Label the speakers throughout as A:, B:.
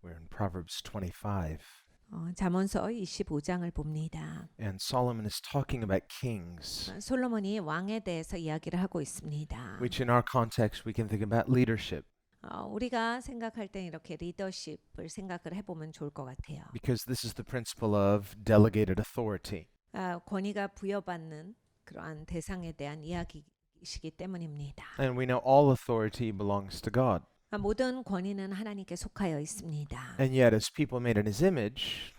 A: We're in Proverbs 25.
B: 잠언서 25장을 봅니다.
A: And Solomon is talking about kings,
B: 솔로몬이 왕에 대해서 이야기를 하고 있습니다.
A: which in our context we can think about leadership,
B: 우리가 생각할 때 이렇게 리더십을 생각을 해보면 좋을 것 같아요.
A: because this is the principle of delegated authority.
B: 권위가 부여받는 그러한 대상에 대한 이야기이시기 때문입니다.
A: And we know all authority belongs to God.
B: 모든 권위는 하나님께 속하여 있습니다.
A: And yet, as people made in his image,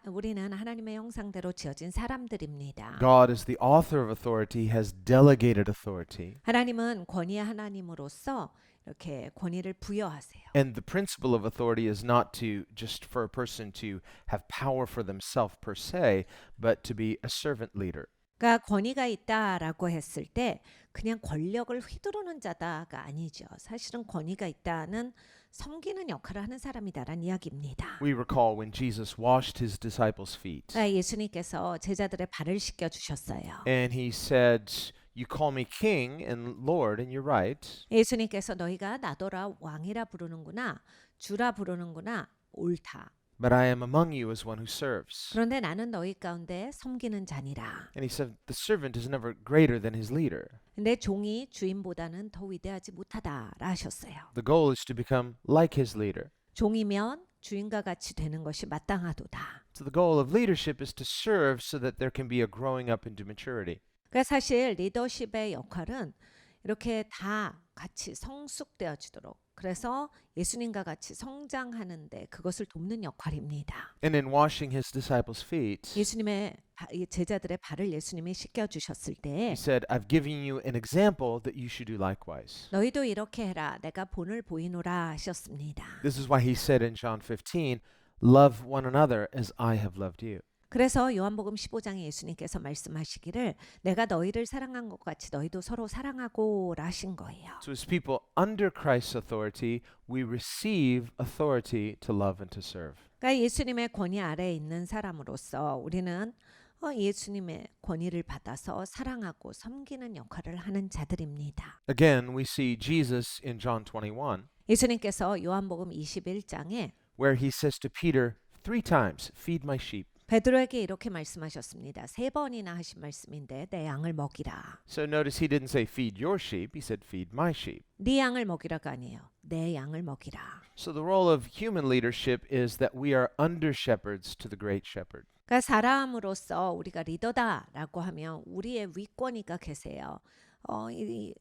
B: 우리는 하나님의 형상대로 지어진 사람들입니다.
A: God, as the author of authority, has delegated authority.
B: 하나님은 권위의 하나님으로서 이렇게 권위를 부여하세요.
A: And the principle of authority is not to just for a person to have power for themselves per se, but to be a servant leader.
B: 그러니까 권위가 있다라고 했을 때 그냥 권력을 휘두르는 자다가 아니죠. 사실은 권위가 있다는 섬기는 역할을 하는 사람이다라는 이야기입니다.
A: We recall when Jesus washed his disciples' feet.
B: 예수님께서 제자들의 발을 씻겨 주셨어요.
A: And he said, "You call me king and Lord, and you're right.
B: 예수님께서 너희가 나더러 왕이라 부르는구나, 주라 부르는구나, 옳다.
A: But I am among you as one who serves."
B: 그런데 나는 너희 가운데 섬기는 자니라.
A: And he said, "The servant is never greater than his leader."
B: 내 종이 주인보다는 더 위대하지 못하다라 하셨어요.
A: The goal is to become like his leader.
B: 종이면 주인과 같이 되는 것이 마땅하도다.
A: So the goal of leadership is to serve so that there can be a growing up into maturity.
B: 그러니까 사실 리더십의 역할은 이렇게 다 같이 성숙되어지도록 그래서 예수님과 같이 성장하는데 그것을 돕는 역할입니다.
A: And in washing his disciples' feet,
B: 예수님의 제자들의 발을 예수님이 씻겨 주셨을 때
A: he said, "I've given you an example that you should do likewise."
B: 너희도 이렇게 해라 내가 본을 보이노라 하셨습니다.
A: This is why he said in John 15, "Love one another as I have loved you."
B: 그래서 요한복음 15장에 예수님께서 말씀하시기를 내가 너희를 사랑한 것 같이 너희도 서로 사랑하고라 하신 거예요.
A: So as people under Christ's authority, we receive authority to love and to serve.
B: 그러니까 예수님의 권위 아래에 있는 사람으로서 우리는 예수님의 권위를 받아서 사랑하고 섬기는 역할을 하는 자들입니다.
A: Again, we see Jesus in John 21,
B: 예수님께서 요한복음 21장에
A: where he says to Peter 3 times, "Feed my sheep."
B: 베드로에게 이렇게 말씀하셨습니다. 3번이나 하신 말씀인데 내 양을 먹이라.
A: So notice he didn't say feed your sheep, he said feed my sheep.
B: 네 양을 먹이라가 아니에요. 내 양을 먹이라.
A: So the role of human leadership is that we are under shepherds to the great shepherd.
B: 그러니까 사람으로서 우리가 리더다라고 하면 우리의 윗권위가 계세요. 이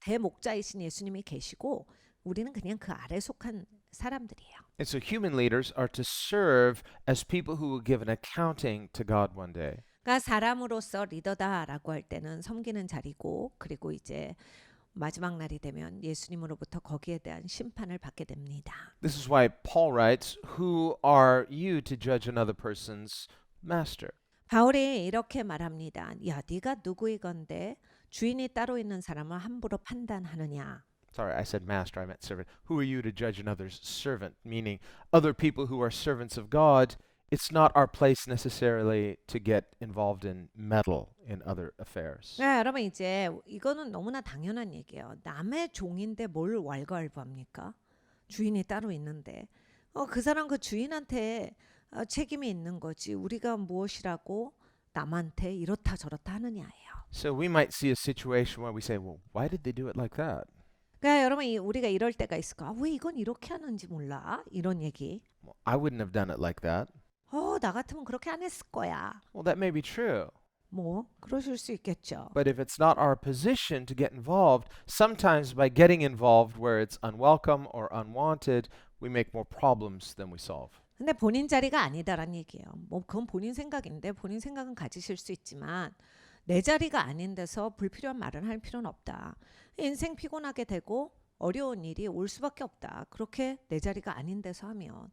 B: 대목자이신 예수님이 계시고 우리는 그냥 그 아래 속한 사람들이에요.
A: And so human leaders are to serve as people who will give an accounting to God one day.
B: 그러니까 사람으로서 리더다라고 할 때는 섬기는 자리고 그리고 이제 마지막 날이 되면 예수님으로부터 거기에 대한 심판을 받게 됩니다.
A: This is why Paul writes, "Who are you to judge another person's master?"
B: 바울이 이렇게 말합니다. 야, 네가 누구이건데 주인이 따로 있는 사람을 함부로 판단하느냐?
A: Sorry, I said master, I meant servant. Who are you to judge another's servant? Meaning other people who are servants of God. It's not our place necessarily to get involved in meddle in other affairs.
B: 네, 여러분 이제 이거는 너무나 당연한 얘기예요. 남의 종인데 뭘 왈가왈부합니까? 주인이 따로 있는데 그 사람 그 주인한테 책임이 있는 거지. 우리가 무엇이라고 남한테 이렇다 저렇다 하느냐예요.
A: So we might see a situation where we say, well, why did they do it like that?
B: 그러니까 여러분 우리가 이럴 때가 있을 거야. 왜 이건 이렇게 하는지 몰라? 이런 얘기.
A: Well, I wouldn't have done it like that.
B: 나 같으면 그렇게 안 했을 거야.
A: Well, that may be true.
B: 뭐 그러실 수 있겠죠.
A: But if it's not our position to get involved, sometimes by getting involved where it's unwelcome or unwanted, we make more problems than we solve.
B: 근데 본인 자리가 아니다라는 얘기예요. 뭐 그건 본인 생각인데 본인 생각은 가지실 수 있지만 내 자리가 아닌 데서 불필요한 말은 할 필요는 없다. 인생 피곤하게 되고 어려운 일이 올 수밖에 없다. 그렇게 내 자리가 아닌 데서 하면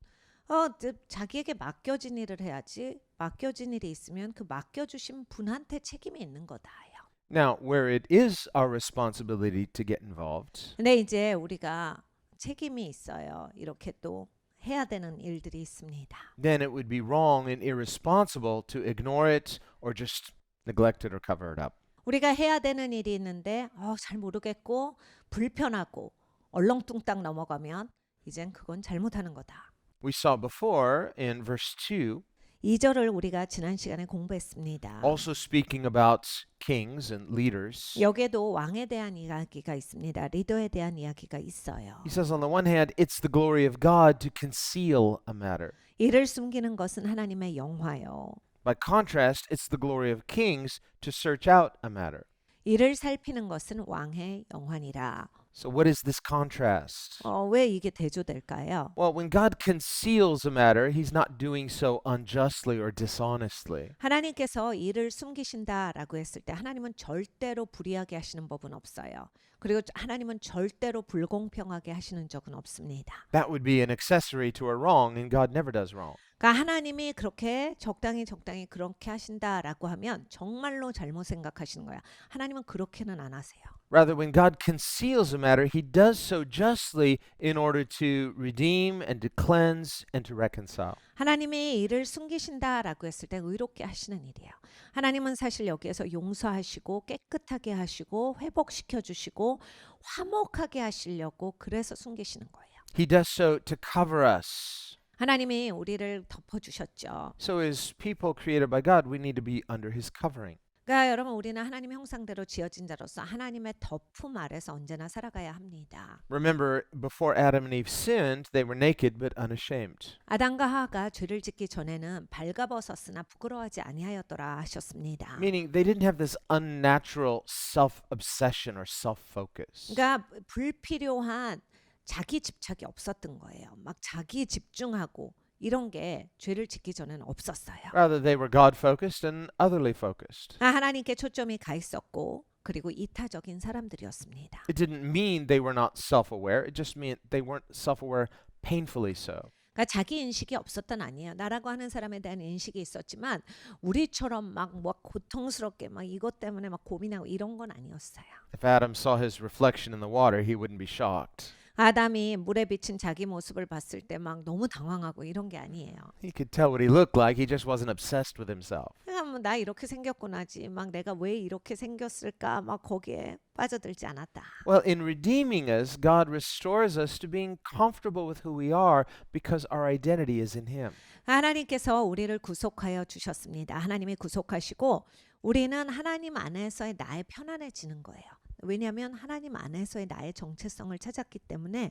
B: 자기에게 맡겨진 일을 해야지. 맡겨진 일이 있으면 그 맡겨주신 분한테 책임이 있는 거다요.
A: Now, where it is our responsibility to get involved,
B: 근데 이제 우리가 책임이 있어요. 이렇게 또 해야 되는 일들이 있습니다.
A: then it would be wrong and irresponsible to ignore it or just neglect it or cover it up.
B: 우리가 해야 되는 일이 있는데 잘 모르겠고 불편하고 얼렁뚱땅 넘어가면 이젠 그건 잘못하는 거다.
A: We saw before in verse 2,
B: 2절을 우리가 지난 시간에 공부했습니다.
A: also speaking about kings and leaders.
B: 여기에도 왕에 대한 이야기가 있습니다. 리더에 대한 이야기가 있어요.
A: He says, on the one hand, it's the glory of God to conceal a matter.
B: 이를 숨기는 것은 하나님의 영화요.
A: By contrast, it's the glory of kings to search out a matter.
B: 이를 살피는 것은 왕의 영화니라.
A: So, what is this contrast?
B: 왜 이게 대조될까요?
A: Well, when God conceals a matter, he's not doing so unjustly or dishonestly.
B: 하나님께서 이를 숨기신다라고 했을 때 하나님은 절대로 불의하게 하시는 법은 없어요. 그리고 하나님은 절대로 불공평하게 하시는 적은 없습니다.
A: That would be an accessory to a wrong, and God never does wrong.
B: 그러니까 하나님이 그렇게 적당히 그렇게 하신다라고 하면 정말로 잘못 생각하시는 거야. 하나님은 그렇게는 안 하세요.
A: Rather, when God conceals a matter, he does so justly in order to redeem and to cleanse and to reconcile.
B: 하나님이 이를 숨기신다라고 했을 때 의롭게 하시는 일이에요. 하나님은 사실 여기에서 용서하시고 깨끗하게 하시고 회복시켜 주시고 화목하게 하시려고 그래서 숨기시는 거예요.
A: He does so to cover us.
B: 하나님이 우리를 덮어 주셨죠.
A: So, as people created by God, we need to be under his covering.
B: 그러니까 여러분 우리는 하나님의 형상대로 지어진 자로서 하나님의 덮음 아래서 언제나 살아가야 합니다.
A: Remember, before Adam and Eve sinned, they were naked but unashamed.
B: 아담과 하와가 죄를 짓기 전에는 발가벗었으나 부끄러워하지 아니하였더라 하셨습니다.
A: Meaning they didn't have this unnatural self-obsession or self-focus.
B: 그러니까 불필요한 자기 집착이 없었던 거예요. 막 자기 집중하고 이런 게 죄를 짓기 전에는 없었어요.
A: Rather, they were God-focused and otherly focused.
B: 하나님께 초점이 가 있었고 그리고 이타적인 사람들이었습니다.
A: It didn't mean they were not self-aware. It just meant they weren't self-aware painfully so.
B: 그러니까 자기 인식이 없었던 아니에요. 나라고 하는 사람에 대한 인식이 있었지만 우리처럼 막 고통스럽게 막 이것 때문에 막 고민하고 이런 건 아니었어요.
A: If Adam saw his reflection in the water, he wouldn't be shocked.
B: 아담이 물에 비친 자기 모습을 봤을 때 막 너무 당황하고 이런 게 아니에요.
A: He could tell what he looked like. He just wasn't obsessed with himself.
B: 그냥 뭐 나 이렇게 생겼구나지. 막 내가 왜 이렇게 생겼을까? 막 거기에 빠져들지 않았다.
A: Well, in redeeming us, God restores us to being comfortable with who we are because our identity is in him.
B: 하나님께서 우리를 구속하여 주셨습니다. 하나님이 구속하시고 우리는 하나님 안에서의 나의 편안해지는 거예요. 왜냐하면 하나님 안에서의 나의 정체성을 찾았기 때문에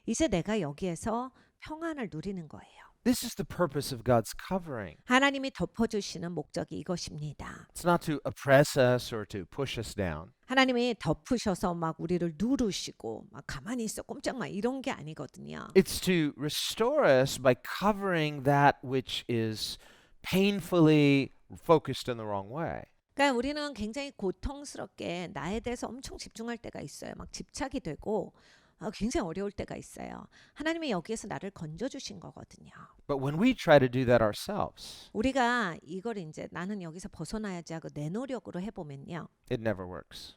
B: 이제 내가 여기에서 평안을 누리는 거예요.
A: This is the purpose of God's covering.
B: 하나님이 덮어주시는 목적이 이것입니다.
A: It's not to oppress us or to push us down.
B: 하나님이 덮으셔서 막 우리를 누르시고 막 가만히 있어 꼼짝 마 이런 게 아니거든요.
A: It's to restore us by covering that which is painfully focused in the wrong way.
B: 그러니까 우리는 굉장히 고통스럽게 나에 대해서 엄청 집중할 때가 있어요. 막 집착이 되고 굉장히 어려울 때가 있어요. 하나님이 여기에서 나를 건져주신 거거든요.
A: But when we try to do that ourselves,
B: 우리가 이걸 이제 나는 여기서 벗어나야지 하고 내 노력으로 해보면요.
A: it never works.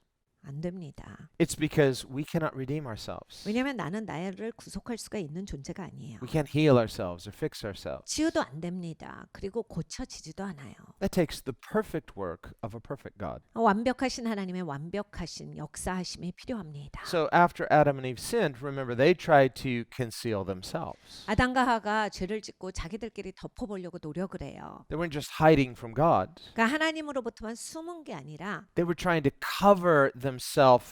B: 안 됩니다.
A: It's because we cannot redeem ourselves.
B: 왜냐하면 나는 나를 구속할 수가 있는 존재가 아니에요.
A: We can't heal ourselves or fix ourselves.
B: 치유도 안 됩니다. 그리고 고쳐지지도 않아요.
A: That takes the perfect work of a perfect God.
B: 완벽하신 하나님의 완벽하신 역사하심이 필요합니다.
A: So after Adam and Eve sinned, remember they tried to conceal themselves.
B: 아담과 하가 죄를 짓고 자기들끼리 덮어보려고 노력을 해요.
A: They weren't just hiding from God.
B: 그러니까 하나님으로부터만 숨은 게 아니라
A: They were trying to cover themselves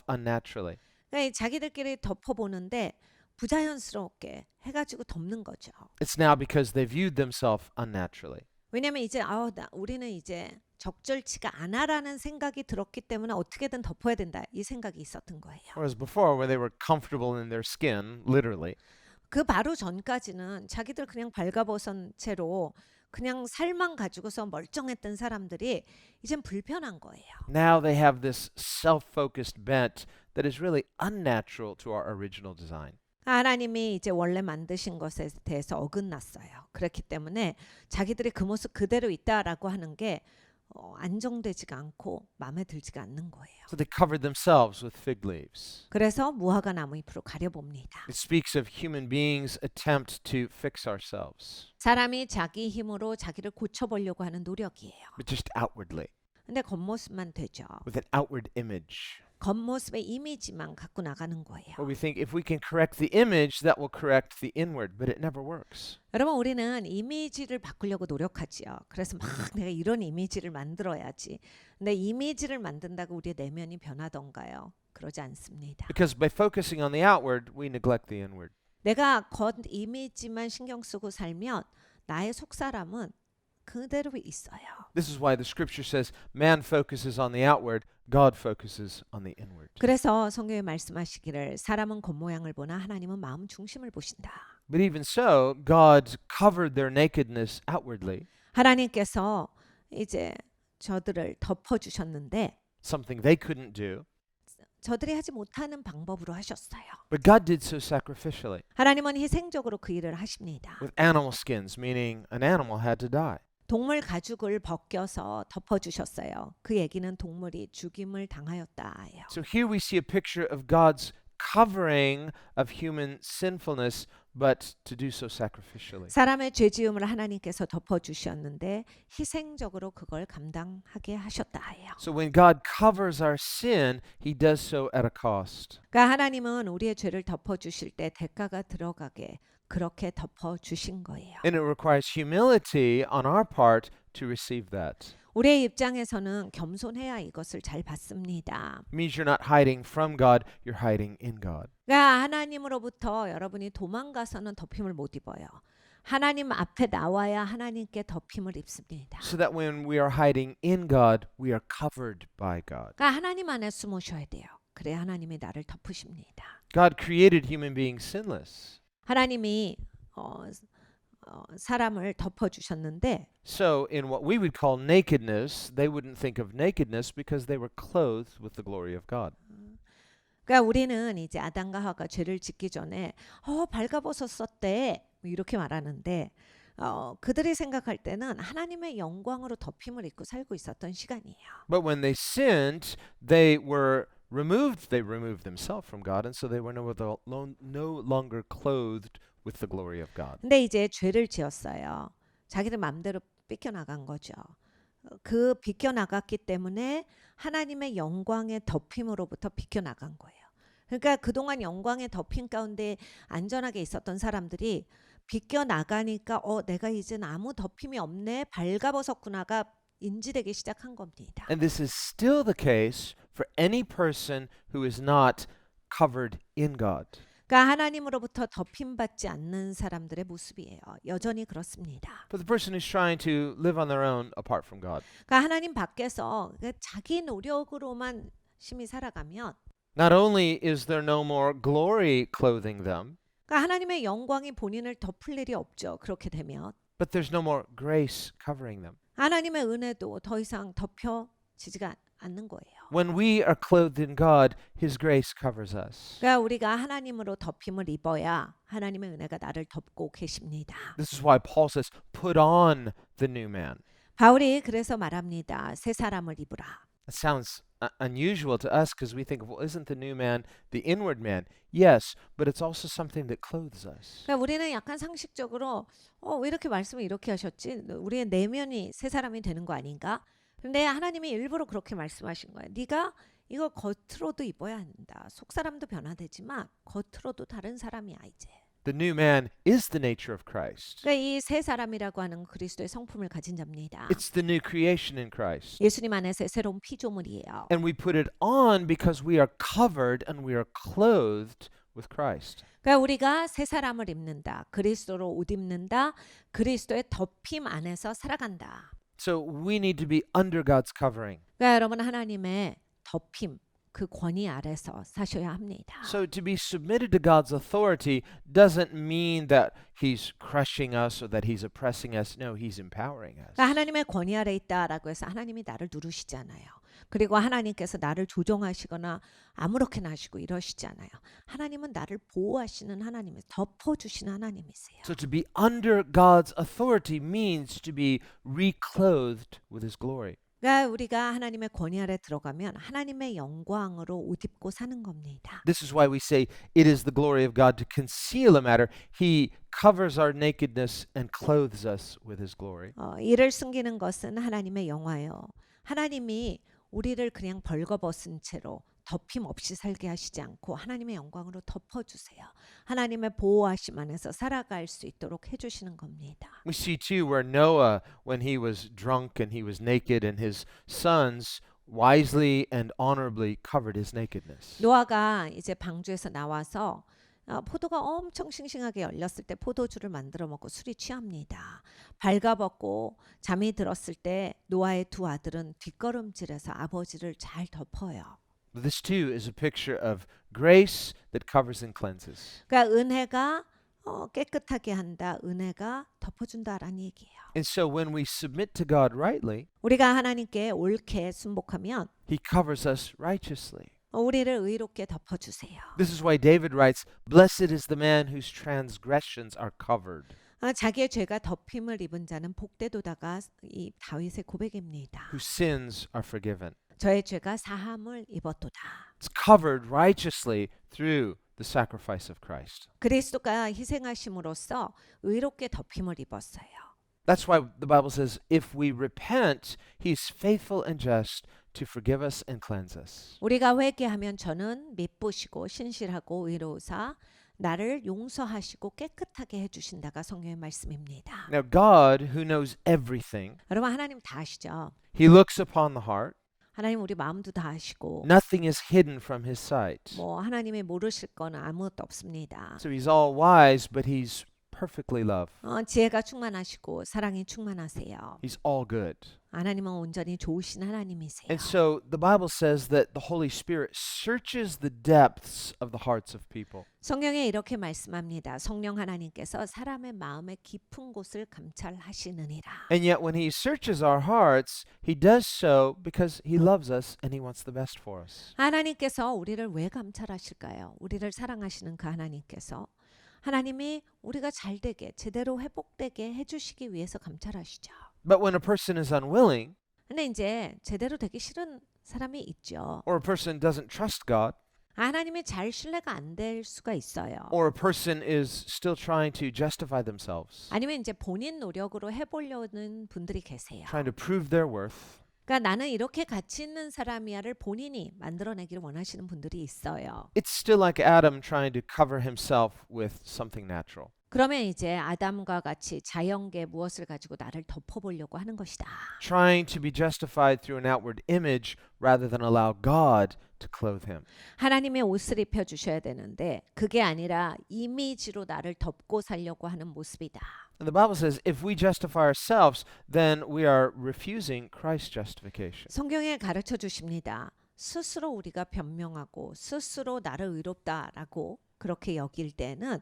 A: unnaturally.
B: 그러니까 자기들끼리 덮어보는데 부자연스럽게 해가지고 덮는 거죠.
A: It's now because they viewed themselves unnaturally.
B: 왜냐하면 이제 우리는 이제 적절치가 않아라는 생각이 들었기 때문에 어떻게든 덮어야 된다 이 생각이 있었던 거예요.
A: Whereas before, when they were comfortable in their skin, literally,
B: 그 바로 전까지는 자기들 그냥 발가벗은 채로 그냥 살만 가지고서 멀쩡했던 사람들이 이젠 불편한 거예요.
A: now they have this self-focused bent that is really unnatural to our original design.
B: 하나님이 이제 원래 만드신 것에 대해서 어긋났어요. 그렇기 때문에 자기들이 그 모습 그대로 있다라고 하는 게 안정되지가 않고 마음에 들지가 않는 거예요.
A: So they covered themselves with fig leaves.
B: 그래서 무화과 나무 잎으로 가려봅니다.
A: It speaks of human beings' attempt to fix ourselves,
B: 사람이 자기 힘으로 자기를 고쳐보려고 하는 노력이에요.
A: but just outwardly,
B: 근데 겉모습만 되죠.
A: with an outward image.
B: 겉모습의 이미지만 갖고 나가는 거예요.
A: Or we think if we can correct the image, that will correct the inward, but it never works.
B: 여러분 우리는 이미지를 바꾸려고 노력하지요. 그래서 막 내가 이런 이미지를 만들어야지. 근데 이미지를 만든다고 우리의 내면이 변하던가요? 그러지 않습니다.
A: Because by focusing on the outward, we neglect the inward.
B: 내가 겉 이미지만 신경 쓰고 살면 나의 속사람은 그대로 있어요.
A: This is why the scripture says man focuses on the outward, God focuses on the inward.
B: 그래서 성경에 말씀하시기를 사람은 겉모양을 보나 하나님은 마음 중심을 보신다.
A: But even so, God covered their nakedness outwardly,
B: 하나님께서 이제 저들을 덮어주셨는데
A: something they couldn't do,
B: 저들이 하지 못하는 방법으로 하셨어요.
A: but God did so sacrificially
B: 하나님은 희생적으로 그 일을 하십니다.
A: with animal skins, meaning an animal had to die.
B: 동물 가죽을 벗겨서 덮어주셨어요. 그 얘기는 동물이 죽임을 당하였다예요.
A: So here we see a picture of God's covering of human sinfulness, but to do so sacrificially.
B: 사람의 죄지음을 하나님께서 덮어주셨는데 희생적으로 그걸 감당하게 하셨다예요.
A: So when God covers our sin, He does so at a cost.
B: 그러니까 하나님은 우리의 죄를 덮어주실 때 대가가 들어가게 그렇게 덮어주신 거예요.
A: And it requires humility on our part to receive that.
B: 우리의 입장에서는 겸손해야 이것을 잘 받습니다.
A: It means you're not hiding from God, you're hiding in God.
B: 그러니까 하나님으로부터 여러분이 도망가서는 덮임을 못 입어요. 하나님 앞에 나와야 하나님께 덮임을 입습니다.
A: So that when we are hiding in God, we are covered by God.
B: 그러니까 하나님 안에 숨으셔야 돼요. 그래야 하나님이 나를 덮으십니다.
A: God created human beings sinless.
B: 하나님이 사람을 덮어주셨는데
A: So in what we would call nakedness, they wouldn't think of nakedness because they were clothed with the glory of God.
B: 그러니까 우리는 이제 아담과 하와가 죄를 짓기 전에 발가벗어 썼대 이렇게 말하는데 그들이 생각할 때는 하나님의 영광으로 덮임을 입고 살고 있었던 시간이에요.
A: But when they sinned, they were removed. They removed themselves from God, and so they were no longer clothed with the glory of God.
B: 근데 이제 죄를 지었어요. 자기들 마음대로 삐껴나간 거죠. 그 빗겨나갔기 때문에 하나님의 영광의 덮임으로부터 빗겨나간 거예요. 그러니까 그동안 영광의 덮임 가운데 안전하게 있었던 사람들이 빗겨나가니까 내가 이젠 아무 덮임이 없네 발가벗었구나가 인지되기 시작한 겁니다.
A: And this is still the case for any person who is not covered in God.
B: 그러니까 하나님으로부터 덮임받지 않는 사람들의 모습이에요. 여전히 그렇습니다.
A: For the person who's trying to live on their own apart from God.
B: 그러니까 하나님 밖에서 자기 노력으로만 심히 살아가면
A: Not only is there no more glory clothing them,
B: 그러니까 하나님의 영광이 본인을 덮을 일이 없죠. 그렇게 되면
A: but there's no more grace covering them.
B: 하나님의 은혜도 더 이상 덮여지지가 않는 거예요.
A: When we are clothed in God, His grace covers us.
B: 그러니까 우리가 하나님으로 덮임을 입어야 하나님의 은혜가 나를 덮고 계십니다.
A: This is why Paul says, put on the new man.
B: 바울이 그래서 말합니다. 새 사람을 입으라.
A: That sounds unusual to us because we think, well, isn't the new man the inward man? Yes, but it's also something that clothes us.
B: 그러니까 우리는 약간 상식적으로 왜 이렇게 말씀을 이렇게 하셨지? 우리의 내면이 새 사람이 되는 거 아닌가? 근데 하나님이 일부러 그렇게 말씀하신 거예요. 네가 이거 겉으로도 입어야 한다. 속 사람도 변화되지만 겉으로도 다른 사람이야 이제.
A: The new man is the nature of Christ.
B: 그러니까 이 새 사람이라고 하는 그리스도의 성품을 가진 자입니다.
A: It's the new creation in Christ.
B: 예수님 안에서의 새로운 피조물이에요.
A: And we put it on because we are covered and we are clothed with Christ.
B: 그러니까 우리가 새 사람을 입는다. 그리스도로 옷 입는다. 그리스도의 덮임 안에서 살아간다.
A: So we need to be under God's covering.
B: 그러니까 여러분 하나님의 덮임 그 권위 아래서 사셔야 합니다.
A: So to be submitted to God's authority doesn't mean that He's crushing us or that He's oppressing us. No, He's empowering us.
B: 그러니까 하나님의 권위 아래 있다라고 해서 하나님이 나를 누르시지 않아요. 그리고 하나님께서 나를 조종하시거나 아무렇게나 하시고 이러시지 않아요. 하나님은 나를 보호하시는 하나님이세요. 덮어주시는 하나님이세요.
A: So to be under God's authority means to be reclothed with His glory.
B: 그러니까 우리가 하나님의 권위 아래 들어가면 하나님의 영광으로 옷 입고 사는 겁니다.
A: This is why we say it is the glory of God to conceal a matter. He covers our nakedness and clothes us with His glory.
B: 이를 숨기는 것은 하나님의 영화예요. 하나님이 우리를 그냥 벌거벗은 채로 덮임 없이 살게 하시지 않고 하나님의 영광으로 덮어주세요. 하나님의 보호하심 안에서 살아갈 수 있도록 해주시는 겁니다.
A: We see too where Noah, when he was drunk and he was naked, and his sons wisely and honorably covered his nakedness.
B: 노아가 이제 방주에서 나와서 포도가 엄청 싱싱하게 열렸을 때 포도주를 만들어 먹고 술이 취합니다. 발가벗고 잠이 들었을 때 노아의 두 아들은 뒷걸음질해서 아버지를 잘 덮어요.
A: But this too is a picture of grace that covers and cleanses.
B: 그러니까 은혜가 깨끗하게 한다. 은혜가 덮어준다라는 얘기예요.
A: And so when we submit to God rightly,
B: 우리가 하나님께 옳게 순복하면
A: He covers us righteously.
B: 우리를 의롭게 덮어주세요.
A: This is why David writes, "Blessed is the man whose transgressions are covered,
B: 자기의 죄가 덮임을 입은 자는 복되도다가 이 다윗의 고백입니다.
A: whose sins are forgiven."
B: 저의 죄가 사함을 입었도다.
A: It's covered righteously through the sacrifice of Christ.
B: 그리스도가 희생하심으로써 의롭게 덮임을 입었어요.
A: That's why the Bible says, if we repent, He's faithful and just to forgive us and cleanse us.
B: 우리가 회개하면 저는 미쁘시고 신실하고 의로우사 나를 용서하시고 깨끗하게 해주신다가 성경의 말씀입니다.
A: Now, God, who knows everything,
B: 여러분 하나님 다 아시죠?
A: He looks upon the heart.
B: 하나님 우리 마음도 다 아시고
A: Nothing is hidden from His sight.
B: 뭐 하나님이 모르실 거는 아무것도 없습니다.
A: So He's all wise, but He's perfectly love.
B: 지혜가 충만하시고 사랑이 충만하세요.
A: He's all good.
B: 하나님은 온전히 좋으신 하나님이세요.
A: And so the Bible says that the Holy Spirit searches the depths of the hearts of people.
B: 성경에 이렇게 말씀합니다. 성령 하나님께서 사람의 마음의 깊은 곳을 감찰하시느니라.
A: And yet when He searches our hearts, He does so because He loves us and He wants the best for us.
B: 하나님께서 우리를 왜 감찰하실까요? 우리를 사랑하시는 그 하나님께서 하나님이 우리가 잘되게 제대로 회복되게 해주시기 위해서 감찰하시죠.
A: But when a person is unwilling,
B: 근데 이제 제대로 되기 싫은 사람이 있죠.
A: or a person doesn't trust God,
B: 하나님이 잘 신뢰가 안 될 수가 있어요.
A: or a person is still trying to justify themselves,
B: 아니면 이제 본인 노력으로 해보려는 분들이 계세요.
A: trying to prove their worth,
B: 그러니까 나는 이렇게 가치 있는 사람이야를 본인이 만들어내기를 원하시는 분들이 있어요.
A: it's still like Adam trying to cover himself with something natural.
B: 그러면 이제 아담과 같이 자연계 무엇을 가지고 나를 덮어보려고 하는 것이다.
A: Trying to be justified through an outward image rather than allow God to clothe him.
B: 하나님의 옷을 입혀주셔야 되는데 그게 아니라 이미지로 나를 덮고 살려고 하는 모습이다.
A: And the Bible says if we justify ourselves, then we are refusing Christ's justification.
B: 성경에 가르쳐 주십니다. 스스로 우리가 변명하고 스스로 나를 의롭다라고 그렇게 여길 때는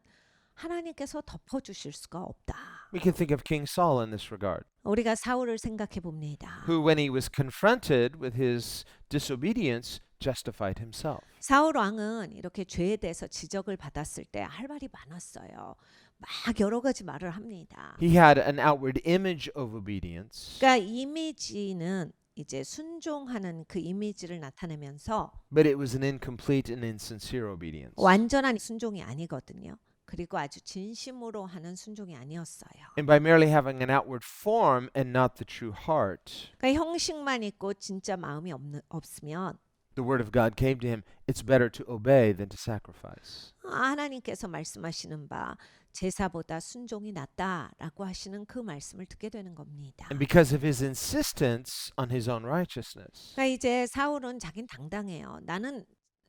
B: 하나님께서 덮어주실 수가 없다.
A: We can think of King Saul in this regard,
B: 우리가 사울을 생각해 봅니다.
A: who when he was confronted with his disobedience, justified himself.
B: 사울 왕은 이렇게 죄에 대해서 지적을 받았을 때 할 말이 많았어요. 막 여러 가지 말을 합니다.
A: He had an outward image of obedience,
B: 그러니까 이미지는 이제 순종하는 그 이미지를 나타내면서
A: but it was an incomplete and insincere obedience.
B: 완전한 순종이 아니거든요. 그리고 아주 진심으로 하는 순종이 아니었어요.
A: And by merely having an outward form and not the true heart,
B: 그러니까 형식만 있고 진짜 마음이 없으면
A: the word of God came to him, it's better to obey than to sacrifice.
B: 하나님께서 말씀하시는 바 제사보다 순종이 낫다라고 하시는 그 말씀을 듣게 되는 겁니다.
A: And because of his insistence on his own righteousness,
B: 그러니까 이제 사울은 자긴 당당해요. 나는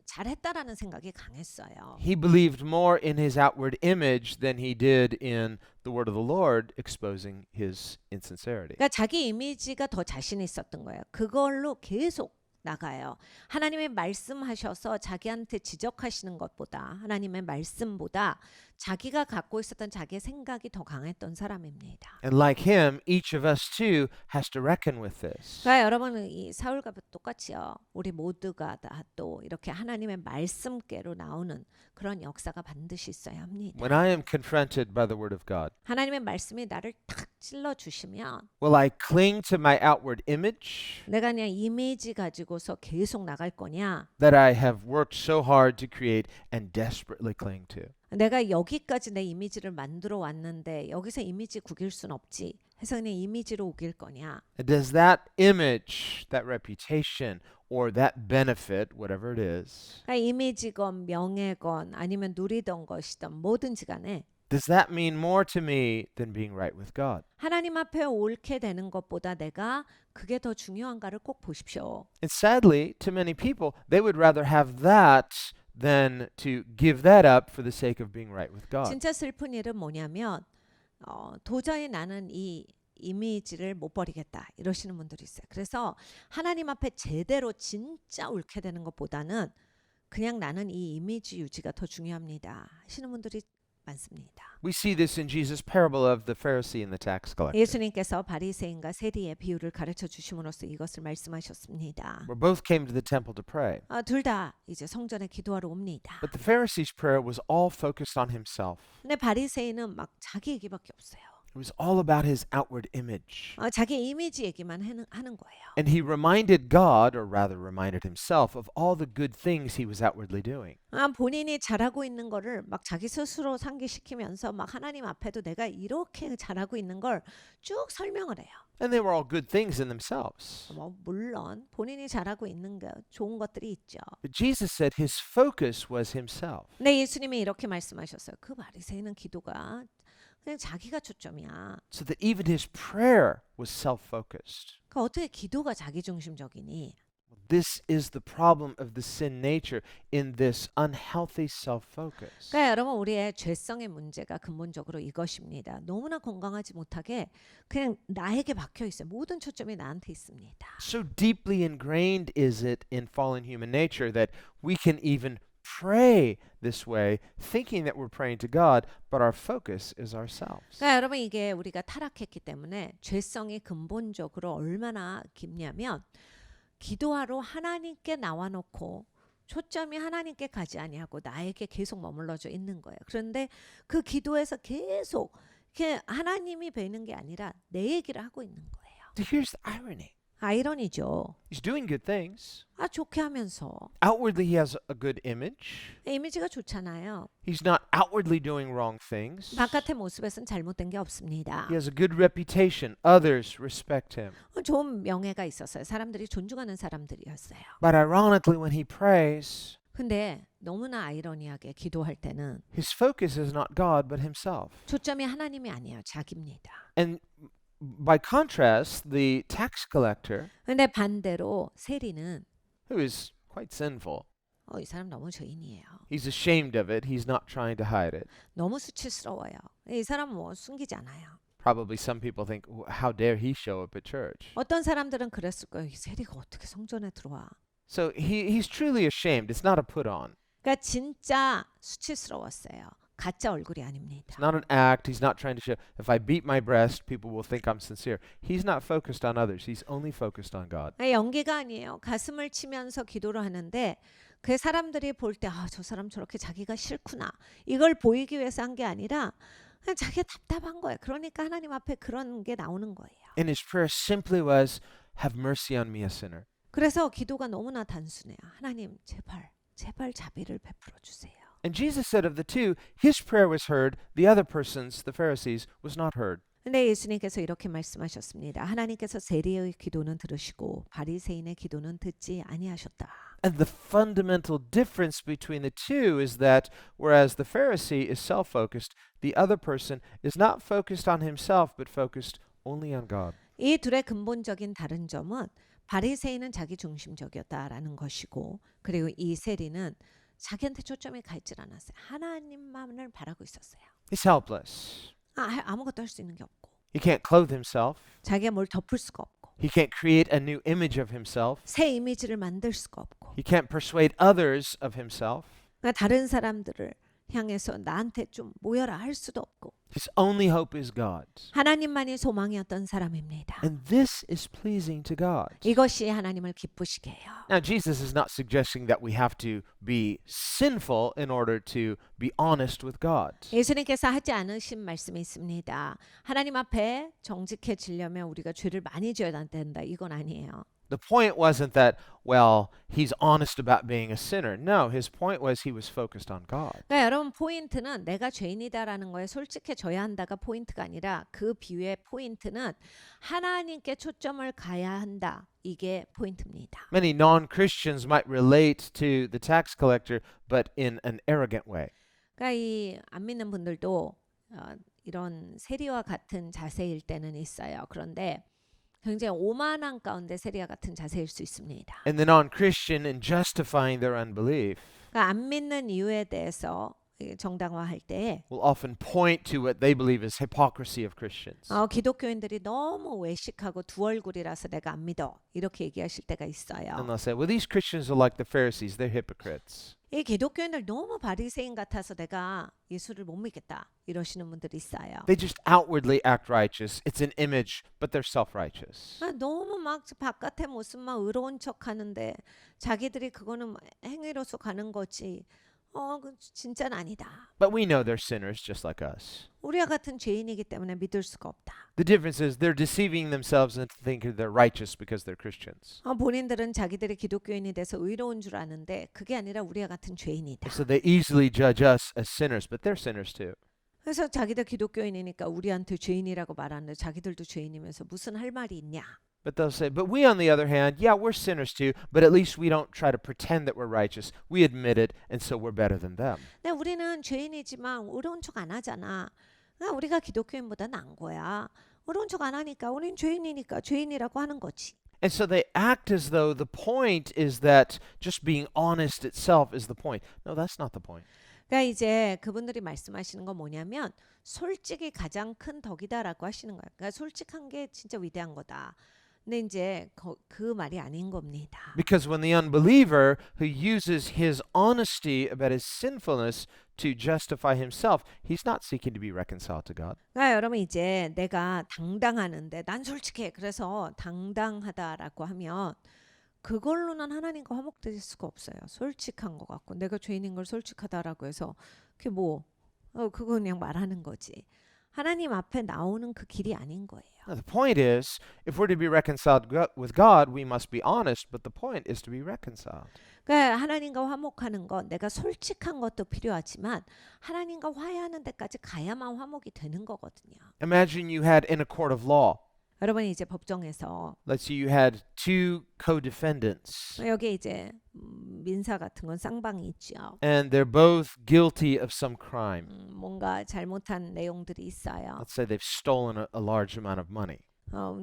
B: 잘했다라는 생각이 강했어요.
A: he believed more in his outward image than he did in the word of the Lord, exposing his insincerity.
B: 그러니까 자기 이미지가 더 자신 있었던 거예요. 그걸로 계속 나가요. 하나님의 말씀하셔서 자기한테 지적하시는 것보다 하나님의 말씀보다 자기가 갖고 있었던 자기의 생각이 더 강했던 사람입니다.
A: And like him, each of us too has to reckon with this.
B: 그러니까 여러분은 이 사울과 똑같이요. 우리 모두가 다 또 이렇게 하나님의 말씀께로 나오는 그런 역사가 반드시 있어야 합니다.
A: When I am confronted by the word of God,
B: 하나님의 말씀이 나를 탁 찔러 주시면
A: will I cling to my outward image
B: 내가 그냥 이미지 가지고서 계속 나갈 거냐?
A: that I have worked so hard to create and desperately cling to?
B: 내가 여기까지 내 이미지를 만들어 왔는데 여기서 이미지 구길 순 없지. 해서 그냥 이미지로 우길 거냐?
A: Does that image, that reputation, or that benefit, whatever it is,
B: 그러니까 이미지건 명예건 아니면 누리던 것이든 뭐든지 간에
A: does that mean more to me than being right with God?
B: 하나님 앞에 옳게 되는 것보다 내가 그게 더 중요한가를 꼭 보십시오.
A: And sadly, to many people, they would rather have that than to give that up for the sake of being right with God.
B: 진짜 슬픈 일은 뭐냐면 도저히 나는 이 이미지를 못 버리겠다 이러시는 분들이 있어요. 그래서 하나님 앞에 제대로 진짜 옳게 되는 것보다는 그냥 나는 이 이미지 유지가 더 중요합니다 하시는 분들이 많습니다.
A: We see this in Jesus' parable of the Pharisee and the tax collector,
B: 예수님께서 바리새인과 세리의 비유를 가르쳐 주심으로써 이것을 말씀하셨습니다.
A: where both came to the temple to pray.
B: 둘 다 이제 성전에 기도하러 옵니다.
A: But the Pharisee's prayer was all focused on himself.
B: 근데 바리새인은 막 자기 얘기밖에 없어요.
A: It was all about his outward image.
B: 자기 이미지 얘기만 하는 거예요.
A: And he reminded God, or rather reminded himself, of all the good things he was outwardly doing.
B: 본인이 잘하고 있는 거를 막 자기 스스로 상기시키면서 막 하나님 앞에도 내가 이렇게 잘하고 있는 걸 쭉 설명을 해요.
A: And they were all good things in themselves.
B: 물론 본인이 잘하고 있는 거 좋은 것들이 있죠.
A: But Jesus said his focus was himself.
B: 근데 예수님이 이렇게 말씀하셨어요. 그 바리새인은 기도가 그냥 자기가 초점이야.
A: So that even his prayer was self-focused.
B: 그러니까 어떻게 기도가 자기 중심적이니?
A: This is the problem of the sin nature in this unhealthy self-focus.
B: 그러니까 여러분 우리의 죄성의 문제가 근본적으로 이것입니다. 너무나 건강하지 못하게 그냥 나에게 박혀 있어요. 모든 초점이 나한테 있습니다.
A: So deeply ingrained is it in fallen human nature that we can even pray this way, thinking that we're praying to God, but our focus is ourselves.
B: 그러니까 여러분 이게 우리가 타락했기 때문에 죄성이 근본적으로 얼마나 깊냐면 기도하러 하나님께 나와 놓고 초점이 하나님께 가지 아니하고 나에게 계속 머물러져 있는 거예요. 그런데 그 기도에서 계속 이렇게 하나님이 뵈는 게 아니라 내 얘기를 하고 있는 거예요.
A: So here's the irony.
B: 아이러니죠.
A: He's doing good things.
B: 좋게 하면서
A: Outwardly, he has a good image.
B: 이미지가 좋잖아요.
A: He's not outwardly doing wrong things.
B: 바깥의 모습에서는 잘못된 게 없습니다.
A: He has a good reputation. Others respect him.
B: 좋은 명예가 있었어요. 사람들이 존중하는 사람들이었어요.
A: But ironically, when he prays,
B: 근데 너무나 아이러니하게 기도할 때는
A: his focus is not God, but himself.
B: 초점이 하나님이 아니에요. 자기입니다.
A: And by contrast, the tax collector,
B: 근데 반대로 세리는
A: who is quite sinful,
B: 이 사람 너무 죄인이에요.
A: he's ashamed of it. He's not trying to hide it.
B: 너무 수치스러워요. 이 사람 숨기지 않아요.
A: Probably some people think, how dare he show up at church?
B: 어떤 사람들은 그랬을 거예요. 이 세리가 어떻게 성전에 들어와?
A: So he's truly ashamed. It's not a put on.
B: 그러니까 진짜 수치스러웠어요. 가짜 얼굴이 아닙니다.
A: It's not an act. He's not trying to show, if I beat my breast, people will think I'm sincere. He's not focused on others. He's only focused on God.
B: 연기가 아니에요. 가슴을 치면서 기도를 하는데 그 사람들이 볼 때 저 사람 저렇게 자기가 싫구나. 이걸 보이기 위해서 한 게 아니라 그냥 자기가 답답한 거예요. 그러니까 하나님 앞에 그런 게 나오는 거예요.
A: And his prayer simply was, have mercy on me, a sinner.
B: 그래서 기도가 너무나 단순해요. 하나님 제발 자비를 베풀어 주세요.
A: And Jesus said of the two, his prayer was heard, the other person's, the Pharisees, was not heard.
B: 근데 예수님께서 이렇게 말씀하셨습니다. 하나님께서 세리의 기도는 들으시고 바리새인의 기도는 듣지 아니하셨다.
A: And the fundamental difference between the two is that whereas the Pharisee is self-focused, the other person is not focused on himself but focused only on God.
B: 이 둘의 근본적인 다른 점은 바리새인은 자기 중심적이었다라는 것이고 그리고 이 세리는 자기한테 초점이 가 있질 않았어요. 하나님만을 바라고 있었어요.
A: He's helpless.
B: 아무것도 할 수 있는 게 없고
A: He can't clothe himself.
B: 자기가 뭘 덮을 수가 없고
A: He can't create a new image of himself.
B: 새 이미지를 만들 수가 없고
A: He can't persuade others of himself.
B: 그러니까 다른 사람들을 향해서 나한테 좀 모여라 할 수도 없고
A: His only hope is God.
B: 하나님만이 소망이었던 사람입니다.
A: And this is pleasing to God.
B: 이것이 하나님을 기쁘시게 해요.
A: Now, Jesus is not suggesting that we have to be sinful in order to be honest with God.
B: 예수님께서 하지 않으신 말씀이 있습니다. 하나님 앞에 정직해지려면 우리가 죄를 많이 지어야 된다. 이건 아니에요.
A: The point wasn't that, well, he's honest about being a sinner. No, his point was he was focused on God.
B: 그러니까 여러분 포인트는 내가 죄인이다라는 거에 솔직해져야 한다가 포인트가 아니라 그 비유의 포인트는 하나님께 초점을 가야 한다. 이게 포인트입니다.
A: Many non-Christians might relate to the tax collector, but in an arrogant way.
B: 그러니까 이 안 믿는 분들도 이런 세리와 같은 자세일 때는 있어요. 그런데 굉장히 오만한 가운데 세리와 같은 자세일 수 있습니다.
A: And the non-Christian, in justifying their unbelief,
B: 그러니까 안 믿는 이유에 대해서 정당화할 때
A: will often point to what they believe is hypocrisy of Christians.
B: 기독교인들이 너무 외식하고 두 얼굴이라서 내가 안 믿어 이렇게 얘기하실 때가
A: And
B: 있어요.
A: they'll say, well, these Christians are like the Pharisees. They're hypocrites.
B: 이 기독교인들 너무 바리새인 같아서 내가 예수를 못 믿겠다 이러시는 분들이 있어요.
A: They just outwardly act righteous. It's an image, but they're self-righteous.
B: 너무 막 바깥의 모습만 의로운 척하는데 자기들이 그거는 행위로서 가는 거지. 진짜는 아니다.
A: But we know they're sinners just like us.
B: 우리와 같은 죄인이기 때문에 믿을 수가 없다.
A: The difference is they're deceiving themselves into thinking they're righteous because they're Christians.
B: 본인들은 자기들이 기독교인이 돼서 의로운 줄 아는데 그게 아니라 우리와 같은 죄인이다.
A: So they easily judge us as sinners, but they're sinners too.
B: 그래서 자기들 기독교인이니까 우리한테 죄인이라고 말하는데 자기들도 죄인이면서 무슨 할 말이 있냐.
A: But they'll say, but we on the other hand, yeah, we're sinners too, but at least we don't try to pretend that we're righteous. We admit it, and so we're better than them.
B: 근데 우리는 죄인이지만 의로운 척 안 하잖아. 그러니까 우리가 기독교인보다 나은 거야. 의로운 척 안 하니까 우린 죄인이니까 죄인이라고 하는 거지.
A: And so they act as though the point is that just being honest itself is the point. No, that's not the point.
B: 그러니까 이제 그분들이 말씀하시는 건 뭐냐면 솔직이 가장 큰 덕이다라고 하시는 거예요. 그러니까 솔직한 게 진짜 위대한 거다. 근데 이제 그 말이 아닌 겁니다.
A: Because when the unbeliever who uses his honesty about his sinfulness to justify himself, he's not seeking to be reconciled to God.
B: 그러니까 여러분 이제 내가 당당하는데 난 솔직해. 그래서 당당하다라고 하면 그걸로는 하나님과 화목될 수가 없어요. 솔직한 것 같고 내가 죄인인 걸 솔직하다라고 해서 그게 그거 그냥 말하는 거지. 하나님 앞에 나오는 그 길이 아닌 거예요.
A: Now, the point is, if we're to be reconciled with God, we must be honest, but the point is to be reconciled.
B: 그러니까 하나님과 화목하는 건 내가 솔직한 것도 필요하지만 하나님과 화해하는 데까지 가야만 화목이 되는 거거든요.
A: Imagine you had in a court of law,
B: 여러분 이제 법정에서
A: let's say you had two co-defendants,
B: 여기 이제 민사 같은 건 쌍방이 있죠.
A: and they're both guilty of some crime.
B: 뭔가 잘못한 내용들이 있어요.
A: Let's say they've stolen a large amount of money.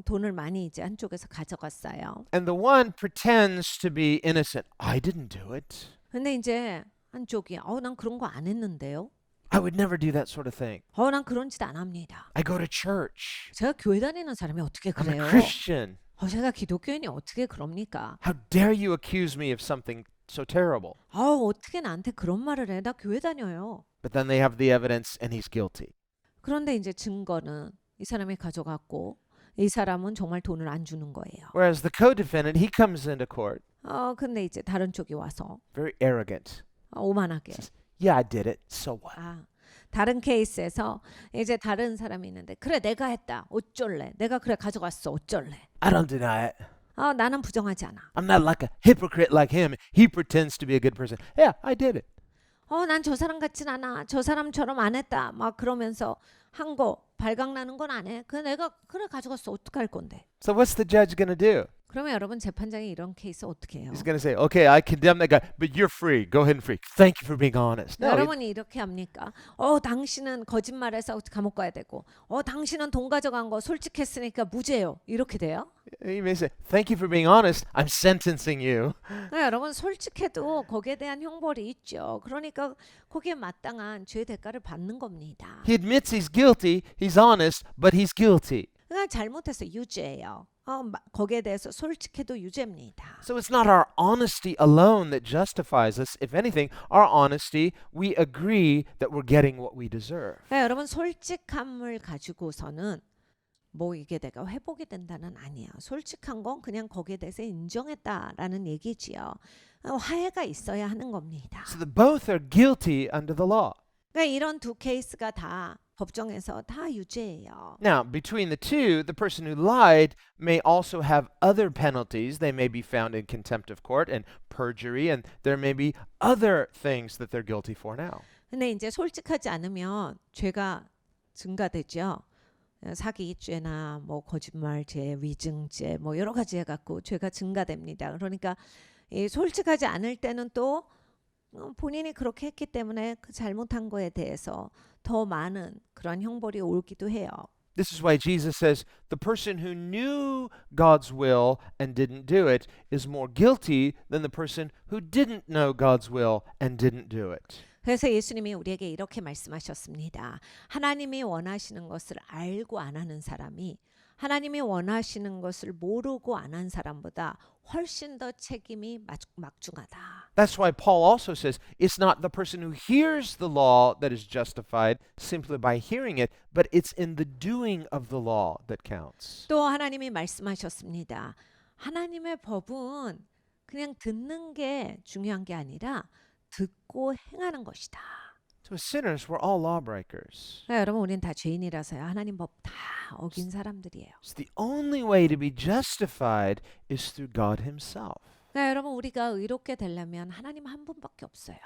B: 돈을 많이 이제 한쪽에서 가져갔어요.
A: And the one pretends to be innocent. I didn't do it.
B: 근데 이제 한쪽이 난 그런 거 안 했는데요.
A: I would never do that sort of thing.
B: 난 그런 짓 안 합니다.
A: I go to church.
B: 제가 교회 다니는 사람이 어떻게
A: I'm
B: 그래요?
A: a Christian.
B: 제가 기독교인이 어떻게 그럽니까?
A: How dare you accuse me of something so terrible?
B: 어떻게 나한테 그런 말을 해? 나 교회 다녀요.
A: But then they have the evidence and he's guilty.
B: 그런데 이제 증거는 이 사람이 가져갔고 이 사람은 정말 돈을 안 주는 거예요.
A: Whereas the co-defendant, he comes into court
B: 근데 이제 다른 쪽이 와서
A: very arrogant.
B: 오만하게.
A: Yeah, I did it. So what?
B: 다른 케이스에서 이제 다른 사람이 있는데 그래 내가 했다. 어쩔래? 내가 그래 가져갔어. 어쩔래?
A: I don't deny it.
B: 나는 부정하지 않아.
A: I'm not like a hypocrite like him. He pretends to be a good person. Yeah, I did it.
B: 난 저 사람 같진 않아. 저 사람처럼 안 했다. 막 그러면서 한 거 발각나는 건 안 해. 내가 그래 가져갔어. 어떡할 건데?
A: So what's the judge going to do?
B: 그러면 여러분 재판장이 이런 케이스 어떻게 해요?
A: He's going to say, okay, I condemn that guy, but you're free. Go ahead and free. Thank you for being honest. No,
B: 여러분이 이렇게 합니까? 당신은 거짓말해서 감옥 가야 되고, 당신은 돈 가져간 거 솔직했으니까 무죄요. 이렇게 돼요?
A: he may say, thank you for being honest. I'm sentencing you.
B: 여러분 솔직해도 거기에 대한 형벌이 있죠. 그러니까 거기에 마땅한 죄 대가를 받는 겁니다.
A: He admits he's guilty. He's honest, but he's guilty.
B: 그러니까 잘못해서 유죄예요. 거기에 대해서 솔직해도 유죄입니다.
A: So it's not our honesty alone that justifies us. If anything, our honesty, we agree that we're getting what we deserve.
B: 여러분 솔직함을 가지고서는 이게 내가 회복이 된다는 아니에요. 솔직한 건 그냥 거기에 대해서 인정했다라는 얘기지요. 화해가 있어야 하는 겁니다.
A: So that both are guilty under the law.
B: 그러니까 이런 두 케이스가 다 법정에서 다 유죄예요.
A: Now, between the two, the person who lied may also have other penalties. They may be found in contempt of court and perjury, and there may be other things that they're guilty for now.
B: 근데 이제 솔직하지 않으면 죄가 증가되죠. 사기죄나 뭐 거짓말죄, 위증죄 뭐 여러 가지 해갖고 죄가 증가됩니다. 그러니까 이 솔직하지 않을 때는 또 본인이 그렇게 했기 때문에 그 잘못한 거에 대해서 더 많은 그런 형벌이 오기도 해요.
A: This is why Jesus says the person who knew God's will and didn't do it is more guilty than the person who didn't know God's will and didn't do it.
B: 그래서 예수님이 우리에게 이렇게 말씀하셨습니다. 하나님이 원하시는 것을 알고 안 하는 사람이 하나님이 원하시는 것을 모르고 안 한 사람보다 훨씬 더 책임이 막중하다.
A: That's why Paul also says it's not the person who hears the law that is justified simply by hearing it, but it's in the doing of the law that counts.
B: 또 하나님이 말씀하셨습니다. 하나님의 법은 그냥 듣는 게 중요한 게 아니라 듣고 행하는 것이다.
A: So as sinners, we're all lawbreakers.
B: 여러분 우리는 다 죄인이라서요. 하나님 법 다 어긴 사람들이에요.
A: So the only way to be justified is through God himself.
B: 여러분 우리가 의롭게 되려면 하나님 한 분밖에 없어요.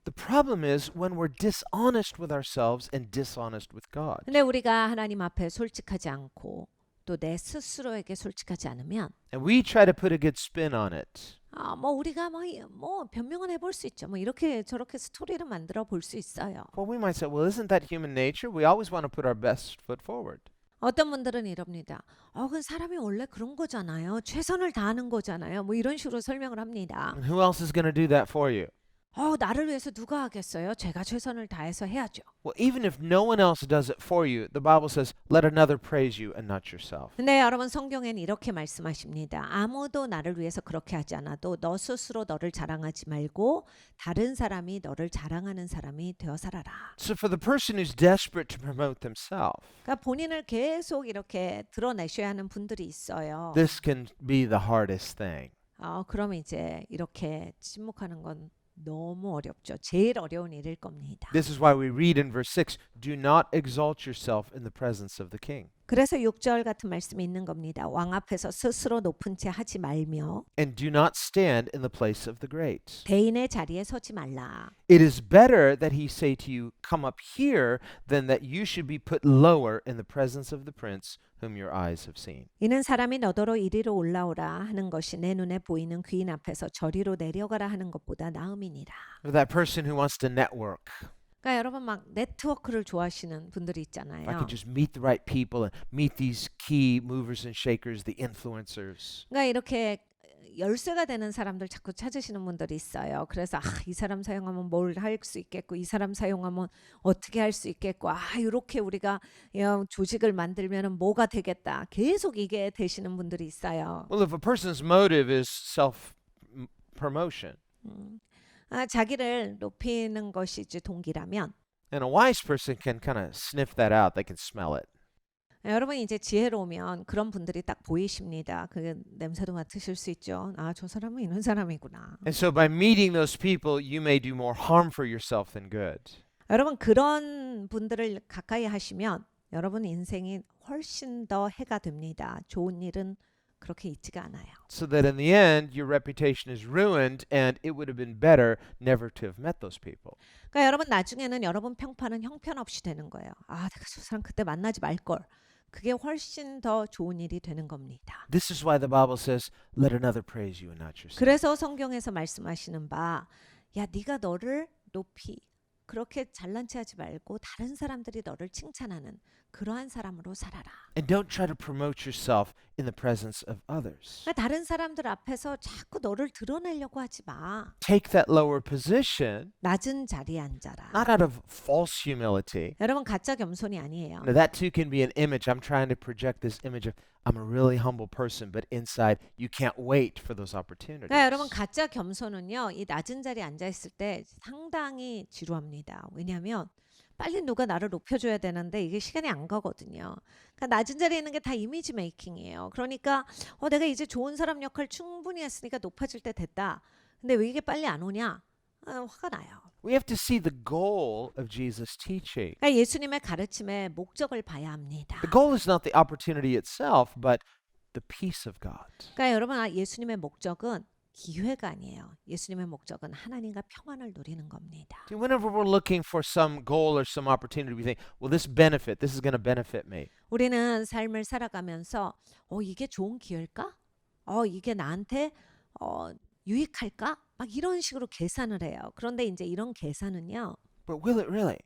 A: The problem is when we're dishonest with ourselves and dishonest with God.
B: 근데 우리가 하나님 앞에 솔직하지 않고 또 내 스스로에게 솔직하지 않으면
A: And we try to put a good spin on it.
B: 뭐 우리가 뭐 변명은 해볼 수 있죠. 뭐 이렇게 저렇게 스토리를 만들어 볼 수 있어요.
A: Well, we might say, well, isn't that human nature? We always want to put our best foot forward.
B: 어떤 분들은 이럽니다. 그 사람이 원래 그런 거잖아요. 최선을 다하는 거잖아요. 뭐 이런 식으로 설명을 합니다.
A: And who else is going to do that for you?
B: 나를 위해서 누가 하겠어요? 제가 최선을 다해서 해야죠.
A: Well, even if no one else does it for you, the Bible says, let another praise you and not yourself.
B: 근데 여러분 성경에는 이렇게 말씀하십니다. 아무도 나를 위해서 그렇게 하지 않아도 너 스스로 너를 자랑하지 말고 다른 사람이 너를 자랑하는 사람이 되어 살아라.
A: So for the person who's desperate to promote themselves,
B: 그러니까 본인을 계속 이렇게 드러내셔야 하는 분들이 있어요.
A: this can be the hardest thing.
B: 그럼 이제 이렇게 침묵하는 건 너무 어렵죠. 제일 어려운 일일 겁니다.
A: This is why we read in verse 6, do not exalt yourself in the presence of the king.
B: 그래서 6절 같은 말씀이 있는 겁니다. 왕 앞에서 스스로 높은 채 하지 말며
A: And do not stand in the place of the great.
B: 대인의 자리에 서지 말라.
A: It is better that he say to you, come up here, than that you should be put lower in the presence of the prince whom your eyes have seen.
B: 이는 사람이 너더러 이리로 올라오라 하는 것이 내 눈에 보이는 귀인 앞에서 저리로 내려가라 하는 것보다 나음이니라.
A: Or that person who wants to network.
B: 그러니까 여러분 막 네트워크를 좋아하시는 분들이
A: If I
B: 있잖아요.
A: could just meet the right people and meet these key movers and shakers, the influencers.
B: 그러니까 이렇게 열쇠가 되는 사람들 자꾸 찾으시는 분들이 있어요. 그래서 이 사람 사용하면 뭘 할 수 있겠고 이 사람 사용하면 어떻게 할 수 있겠고 이렇게 우리가 조직을 만들면 뭐가 되겠다. 계속 이게 되시는 분들이 있어요.
A: Well, if a person's motive is self-promotion,
B: 자기를 높이는 것이 이제 동기라면
A: and a wise person can kind of sniff that out. They can smell it.
B: 여러분 이제 지혜로우면 그런 분들이 딱 보이십니다. 그 냄새도 맡으실 수 있죠. 저 사람은 이런 사람이구나.
A: And so by meeting those people, you may do more harm for yourself than good.
B: 여러분 그런 분들을 가까이 하시면 여러분 인생이 훨씬 더 해가 됩니다. 좋은 일은 그렇게 있지가 않아요.
A: So that in the end, your reputation is ruined, and it would have been better never to have met those people.
B: 그러니까 여러분 나중에는 여러분 평판은 형편없이 되는 거예요. 내가 저 사람 그때 만나지 말걸. 그게 훨씬 더 좋은 일이 되는 겁니다.
A: This is why the Bible says, let another praise you and not yourself.
B: 그래서 성경에서 말씀하시는 바, 네가 너를 높이 그렇게 잘난 체하지 말고 다른 사람들이 너를 칭찬하는 그러한 사람으로 살아라.
A: And don't try to promote yourself in the presence of others.
B: 그러니까 다른 사람들 앞에서 자꾸 너를 드러내려고 하지 마.
A: Take that lower position,
B: 낮은 자리에 앉아라.
A: not out of false humility.
B: 여러분 가짜 겸손이 아니에요.
A: Now, that too can be an image. I'm trying to project this image of I'm a really humble person, but inside you can't wait for those opportunities.
B: 그러니까 여러분 가짜 겸손은요. 이 낮은 자리에 앉아 있을 때 상당히 지루합니다. 왜냐하면 빨리 누가 나를 높여줘야 되는데 이게 시간이 안 가거든요. 그러니까 낮은 자리에 있는 게 다 이미지 메이킹이에요. 그러니까 내가 이제 좋은 사람 역할 충분히 했으니까 높아질 때 됐다. 근데 왜 이게 빨리 안 오냐? 화가 나요.
A: We have to see the goal of Jesus' teaching.
B: 그러니까 예수님의 가르침의 목적을 봐야 합니다.
A: The goal is not the opportunity itself, but the peace of God.
B: 그러니까 여러분 예수님의 목적은 기회가 아니에요. 예수님의 목적은 하나님과 평안을 누리는 겁니다.
A: See, whenever we're looking for some goal or some opportunity, we think, well, this is going to benefit me.
B: 우리는 삶을 살아가면서 이게 좋은 기회일까? 이게 나한테 유익할까? 막 이런 식으로 계산을 해요. 그런데 이제 이런 계산은요.
A: But will it really?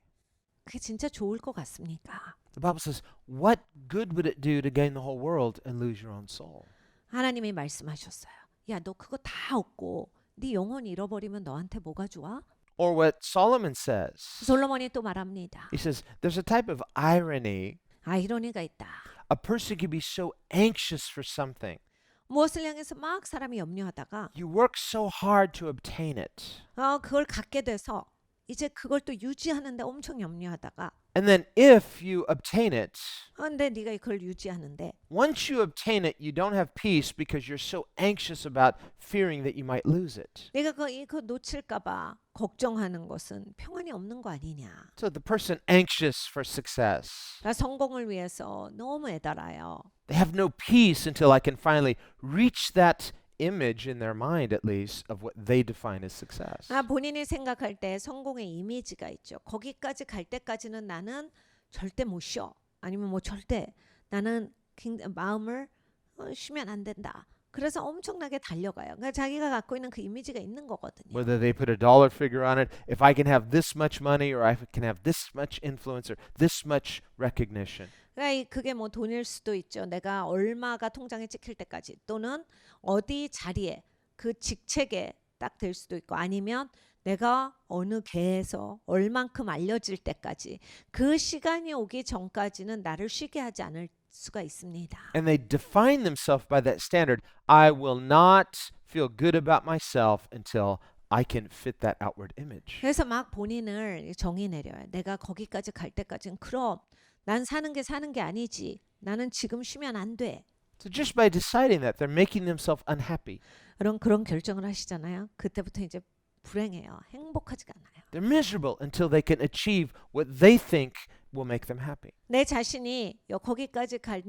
B: 그게 진짜 좋을 것 같습니까?
A: The Bible says, what good would it do to gain the whole world and lose your own soul?
B: 하나님이 말씀하셨어요. 야, 너 그거 다 얻고 네 영혼 잃어버리면 너한테 뭐가 좋아?
A: Or what Solomon says.
B: 솔로몬이 또 말합니다.
A: He says, there's a type of irony.
B: 아이러니가 있다.
A: A person can be so anxious for something.
B: 무엇을 향해서 막 사람이 염려하다가
A: You work so hard to obtain it.
B: 그걸 갖게 돼서 이제 그걸 또 유지하는데 엄청 염려하다가
A: And then if you obtain it,
B: 근데 네가 그걸 유지하는데
A: once you obtain it, you don't have peace because you're so anxious about fearing that you might lose it.
B: 내가 그거 놓칠까 봐 걱정하는 것은 평안이 없는 거 아니냐.
A: So the person anxious for success,
B: 그러니까 성공을 위해서 너무 애달아요.
A: they have no peace until I can finally reach that image in their mind, at least, of what they define as success.
B: 본인이 생각할 때 성공의 이미지가 있죠. 거기까지 갈 때까지는 나는 절대 못 쉬어. 아니면 뭐 절대 나는 마음을 쉬면 안 된다. 그래서 엄청나게 달려가요. 그러니까 자기가 갖고 있는 그 이미지가 있는 거거든요.
A: Whether they put a dollar figure on it, if I can have this much money, or I can have this much influence, or this much recognition.
B: 그러니까 그게 뭐 돈일 수도 있죠. 내가 얼마가 통장에 찍힐 때까지 또는 어디 자리에 그 직책에 딱 될 수도 있고 아니면 내가 어느 계에서 얼만큼 알려질 때까지 그 시간이 오기 전까지는 나를 쉬게 하지 않을 수가 있습니다.
A: And they define themselves by that standard. I will not feel good about myself until I can fit that outward image.
B: 그래서 막 본인을 정의 내려요. 내가 거기까지 갈 때까지는 그럼 난 사는 게 아니지. 나는 지금 쉬면 안 돼.
A: So just by deciding that, they're making themselves unhappy.
B: 그런 결정을 하시잖아요. 그때부터 이제 불행해요. 행복하지가 않아요.
A: They're miserable until they can achieve what they think will make them happy.
B: 내 자신이 거기까지 갈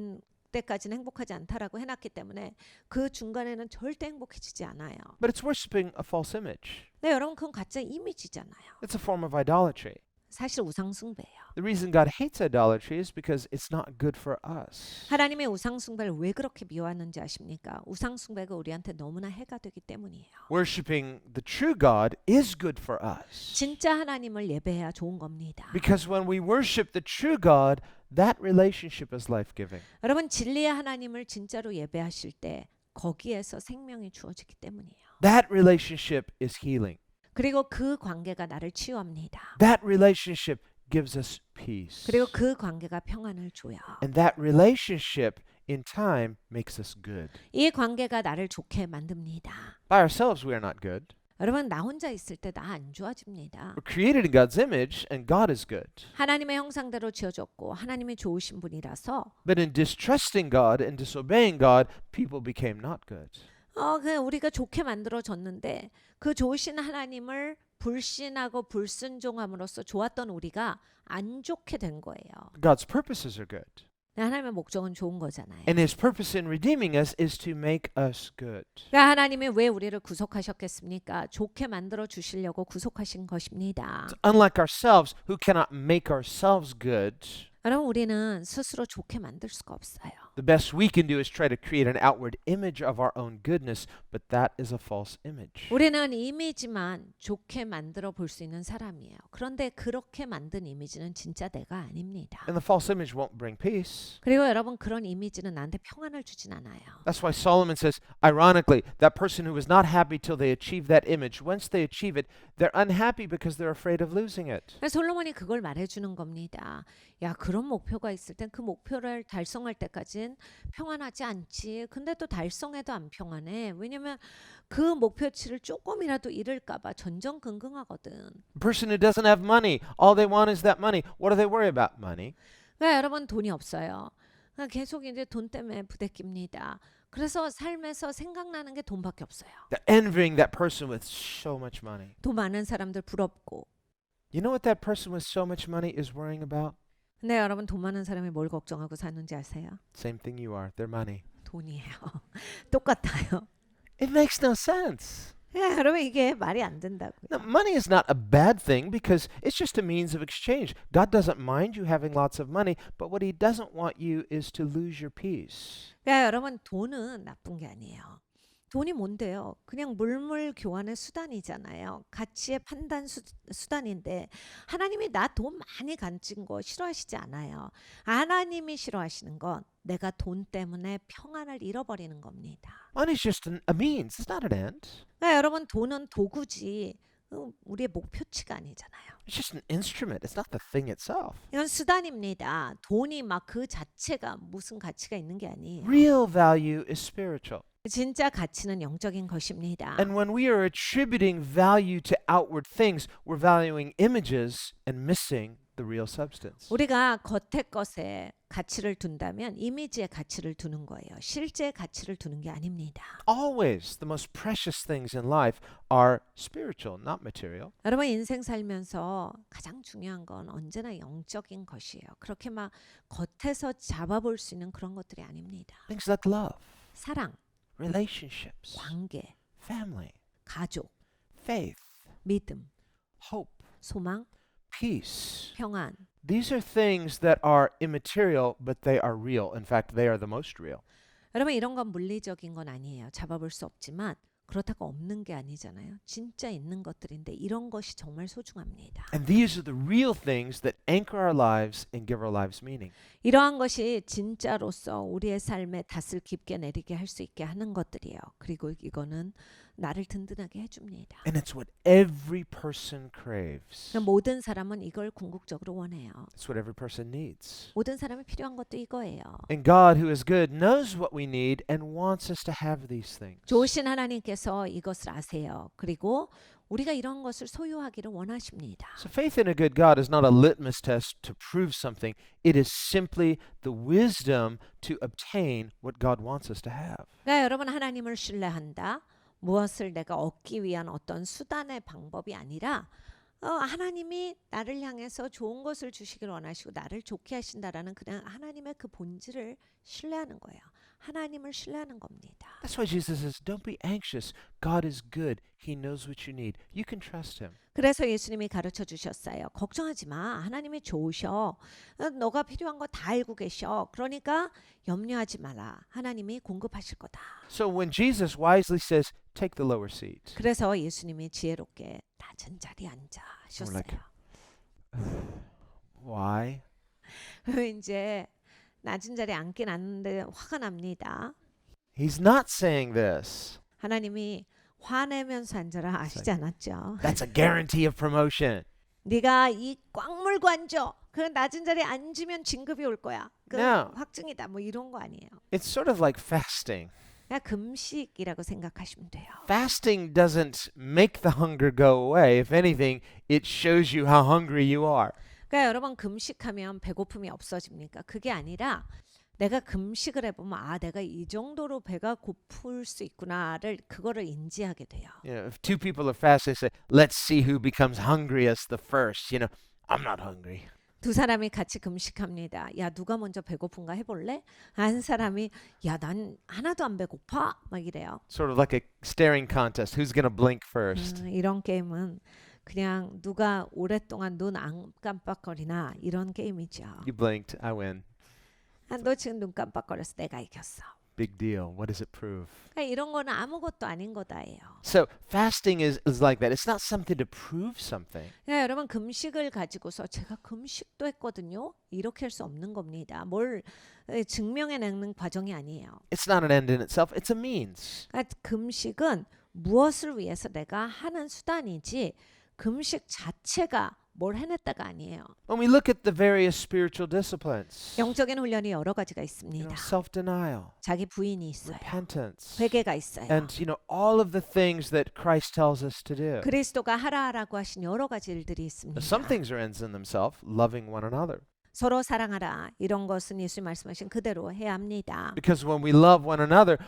B: 때까지는 행복하지 않다라고 해놨기 때문에 그 중간에는 절대 행복해지지 않아요.
A: But it's worshiping a false image.
B: 네, 여러분 그건 가짜 이미지잖아요.
A: It's a form of idolatry.
B: 사실 우상숭배예요.
A: The reason God hates idolatry is because it's not good for us.
B: 하나님의 우상숭배를 왜 그렇게 미워하는지 아십니까? 우상숭배가 우리한테 너무나 해가 되기 때문이에요.
A: Worshipping the true God is good for us.
B: 진짜 하나님을 예배해야 좋은 겁니다.
A: Because when we worship the true God, that relationship is life-giving.
B: 여러분 진리의 하나님을 진짜로 예배하실 때 거기에서 생명이 주어지기 때문이에요.
A: That relationship is healing.
B: 그리고 그 관계가 나를 치유합니다.
A: That relationship gives us peace.
B: 그리고 그 관계가 평안을 줘요.
A: And that relationship in time makes us good.
B: 이 관계가 나를 좋게 만듭니다.
A: By ourselves, we are not good.
B: 여러분 나 혼자 있을 때 나 안 좋아집니다.
A: We're created in God's image, and God is good.
B: 하나님의 형상대로 지어졌고 하나님이 좋으신 분이라서
A: But in distrusting God and disobeying God, people became not good.
B: 우리가 좋게 만들어졌는데 그 좋으신 하나님을 불신하고 불순종함으로써 좋았던 우리가 안 좋게 된 거예요.
A: God's purposes are good.
B: 하나님의 목적은 좋은 거잖아요.
A: And His purpose in redeeming us is to make us good.
B: 그러니까 하나님이 왜 우리를 구속하셨겠습니까? 좋게 만들어 주시려고 구속하신 것입니다.
A: Unlike ourselves, who cannot make ourselves good,
B: 여러분 우리는 스스로 좋게 만들 수가 없어요.
A: the best we can do is try to create an outward image of our own goodness, but that is a false image.
B: 우리는 이미지만 좋게 만들어 볼 수 있는 사람이에요. 그런데 그렇게 만든 이미지는 진짜 내가 아닙니다.
A: And the false image won't bring peace.
B: 그리고 여러분 그런 이미지는 나한테 평안을 주진 않아요.
A: That's why Solomon says, ironically, that person who was not happy till they achieve that image, once they achieve it, they're unhappy because they're afraid of losing it.
B: 솔로몬이 그걸 말해주는 겁니다. 야 그런 목표가 있을 땐 그 목표를 달성할 때까진 평안하지 않지. 근데 또 달성해도 안 평안해. 왜냐면 그 목표치를 조금이라도 잃을까 봐 전전긍긍하거든.
A: A person who doesn't have money, all they want is that money. What do they worry about? Money.
B: 그러니까 여러분 돈이 없어요. 그러니까 계속 이제 돈 때문에 부대낍니다. 그래서 삶에서 생각나는 게 돈밖에 없어요.
A: They're envying that person with so much money.
B: 돈 많은 사람들 부럽고.
A: You know what that person with so much money is worrying about?
B: 근데 여러분 돈 많은 사람이 뭘 걱정하고 사는지 아세요?
A: Same thing you are, their money.
B: 돈이에요. 똑같아요.
A: It makes no sense.
B: 여러분 이게 말이 안 된다고요.
A: Now, money is not a bad thing because it's just a means of exchange. God doesn't mind you having lots of money, but what He doesn't want you is to lose your peace.
B: 여러분 돈은 나쁜 게 아니에요. 돈이 뭔데요? 그냥 물물 교환의 수단이잖아요. 가치의 판단 수단인데 하나님이 나 돈 많이 가진 거 싫어하시지 않아요. 하나님이 싫어하시는 건 내가 돈 때문에 평안을 잃어버리는 겁니다.
A: Money is just a means, it's not an end.
B: 여러분 돈은 도구지 우리의 목표치가 아니잖아요.
A: It's just an instrument, it's not the thing itself.
B: 이건 수단입니다. 돈이 막 그 자체가 무슨 가치가 있는 게 아니에요.
A: Real value is spiritual.
B: 진짜 가치는 영적인 것입니다.
A: And when we are attributing value to outward things, we're valuing images and missing the real substance.
B: 우리가 겉의 것에 가치를 둔다면 이미지의 가치를 두는 거예요. 실제의 가치를 두는 게 아닙니다.
A: Always the most precious things in life are spiritual, not material.
B: 여러분 인생 살면서 가장 중요한 건 언제나 영적인 것이에요. 그렇게 막 겉에서 잡아볼 수 있는 그런 것들이 아닙니다.
A: Things like love,
B: 사랑,
A: relationships,
B: 관계,
A: family,
B: 가족,
A: faith,
B: 믿음,
A: hope,
B: 소망,
A: peace.
B: 평안.
A: These are things that are immaterial, but they are real. In fact, they are the most real.
B: 여러분 이런 건 물리적인 건 아니에요. 잡아볼 수 없지만 그렇다고 없는 게 아니잖아요. 진짜 있는 것들인데 이런 것이 정말 소중합니다.
A: And these are the real things that anchor our lives and give our lives meaning.
B: 이러한 것이 진짜로서 우리의 삶에 닷을 깊게 내리게 할 수 있게 하는 것들이에요. 그리고 이거는 나를 든든하게 해줍니다.
A: And it's what every person craves.
B: 모든 사람은 이걸 궁극적으로 원해요.
A: It's what every person needs.
B: 모든 사람이 필요한 것도 이거예요.
A: And God, who is good, knows what we need and wants us to have these things.
B: 좋으신 하나님께서 이것을 아세요. 그리고 우리가 이런 것을 소유하기를 원하십니다.
A: So faith in a good God is not a litmus test to prove something. It is simply the wisdom to obtain what God wants us to have.
B: 그러니까 여러분 하나님을 신뢰한다. 무엇을 내가 얻기 위한 어떤 수단의 방법이 아니라 하나님이 나를 향해서 좋은 것을 주시길 원하시고 나를 좋게 하신다라는 그냥 하나님의 그 본질을 신뢰하는 거예요. 하나님을 신뢰하는 겁니다.
A: That's why Jesus says, don't be anxious. God is good. He knows what you need. You can trust Him.
B: 그래서 예수님이 가르쳐 주셨어요. 걱정하지 마. 하나님이 좋으셔. 너가 필요한 거 다 알고 계셔. 그러니까 염려하지 마라. 하나님이 공급하실 거다.
A: So when Jesus wisely says, take the lower seat,
B: 그래서 예수님이 지혜롭게 낮은 자리에 앉아 하셨어요.
A: why?
B: 이제 낮은 자리에 앉긴 앉는데 화가 납니다.
A: He's not saying this.
B: 하나님이 화내면서 앉아라 아시지 않았죠?
A: That's a guarantee of promotion.
B: 네가 이 꽉 물고 앉아. 그 낮은 자리에 앉으면 진급이 올 거야. 그
A: No.
B: 확증이다. 뭐 이런 거 아니에요.
A: It's sort of like fasting.
B: 그냥 금식이라고 생각하시면 돼요.
A: Fasting doesn't make the hunger go away. If anything, it shows you how hungry you are.
B: 그러니까 여러분 금식하면 배고픔이 없어집니까? 그게 아니라 내가 금식을 해보면 아 내가 이 정도로 배가 고플 수 있구나를 그거를 인지하게 돼요.
A: You know, if two people are fasting, say, let's see who becomes hungriest the first. You know, I'm not hungry.
B: 두 사람이 같이 금식합니다. 야 누가 먼저 배고픈가 해볼래? 한 사람이 야 난 하나도 안 배고파 막 이래요.
A: Sort of like a staring contest. Who's going to blink first?
B: 이런 게임은 그냥 누가 오랫동안 눈 안 깜빡거리나 이런 게임이죠.
A: You blinked, I win.
B: 너 지금 눈 깜빡거려서 내가 이겼어.
A: Big deal. What does it prove?
B: 그러니까 이런 거는 아무것도 아닌 거다예요.
A: So fasting is like that. It's not something to prove something.
B: 그러니까 여러분 금식을 가지고서 제가 금식도 했거든요. 이렇게 할 수 없는 겁니다. 뭘 증명해내는 과정이 아니에요.
A: It's not an end in itself. It's a means.
B: 그러니까 금식은 무엇을 위해서 내가 하는 수단이지 금식 자체가 뭘 해냈다가 아니에요.
A: When we look at the various spiritual disciplines,
B: 영적인 훈련이 여러 가지가
A: you
B: 있습니다.
A: know, self-denial,
B: 자기 부인이 있어요.
A: repentance,
B: 회개가 있어요.
A: and you know all of the things that Christ tells us to do.
B: 그리스도가 하라라고 하신 여러 가지 일들이 있습니다.
A: Some things are ends in themselves, loving one another.
B: 서로 사랑하라. 이런 것은 예수님 말씀하신 그대로 해야 합니다.
A: Because when we love one another,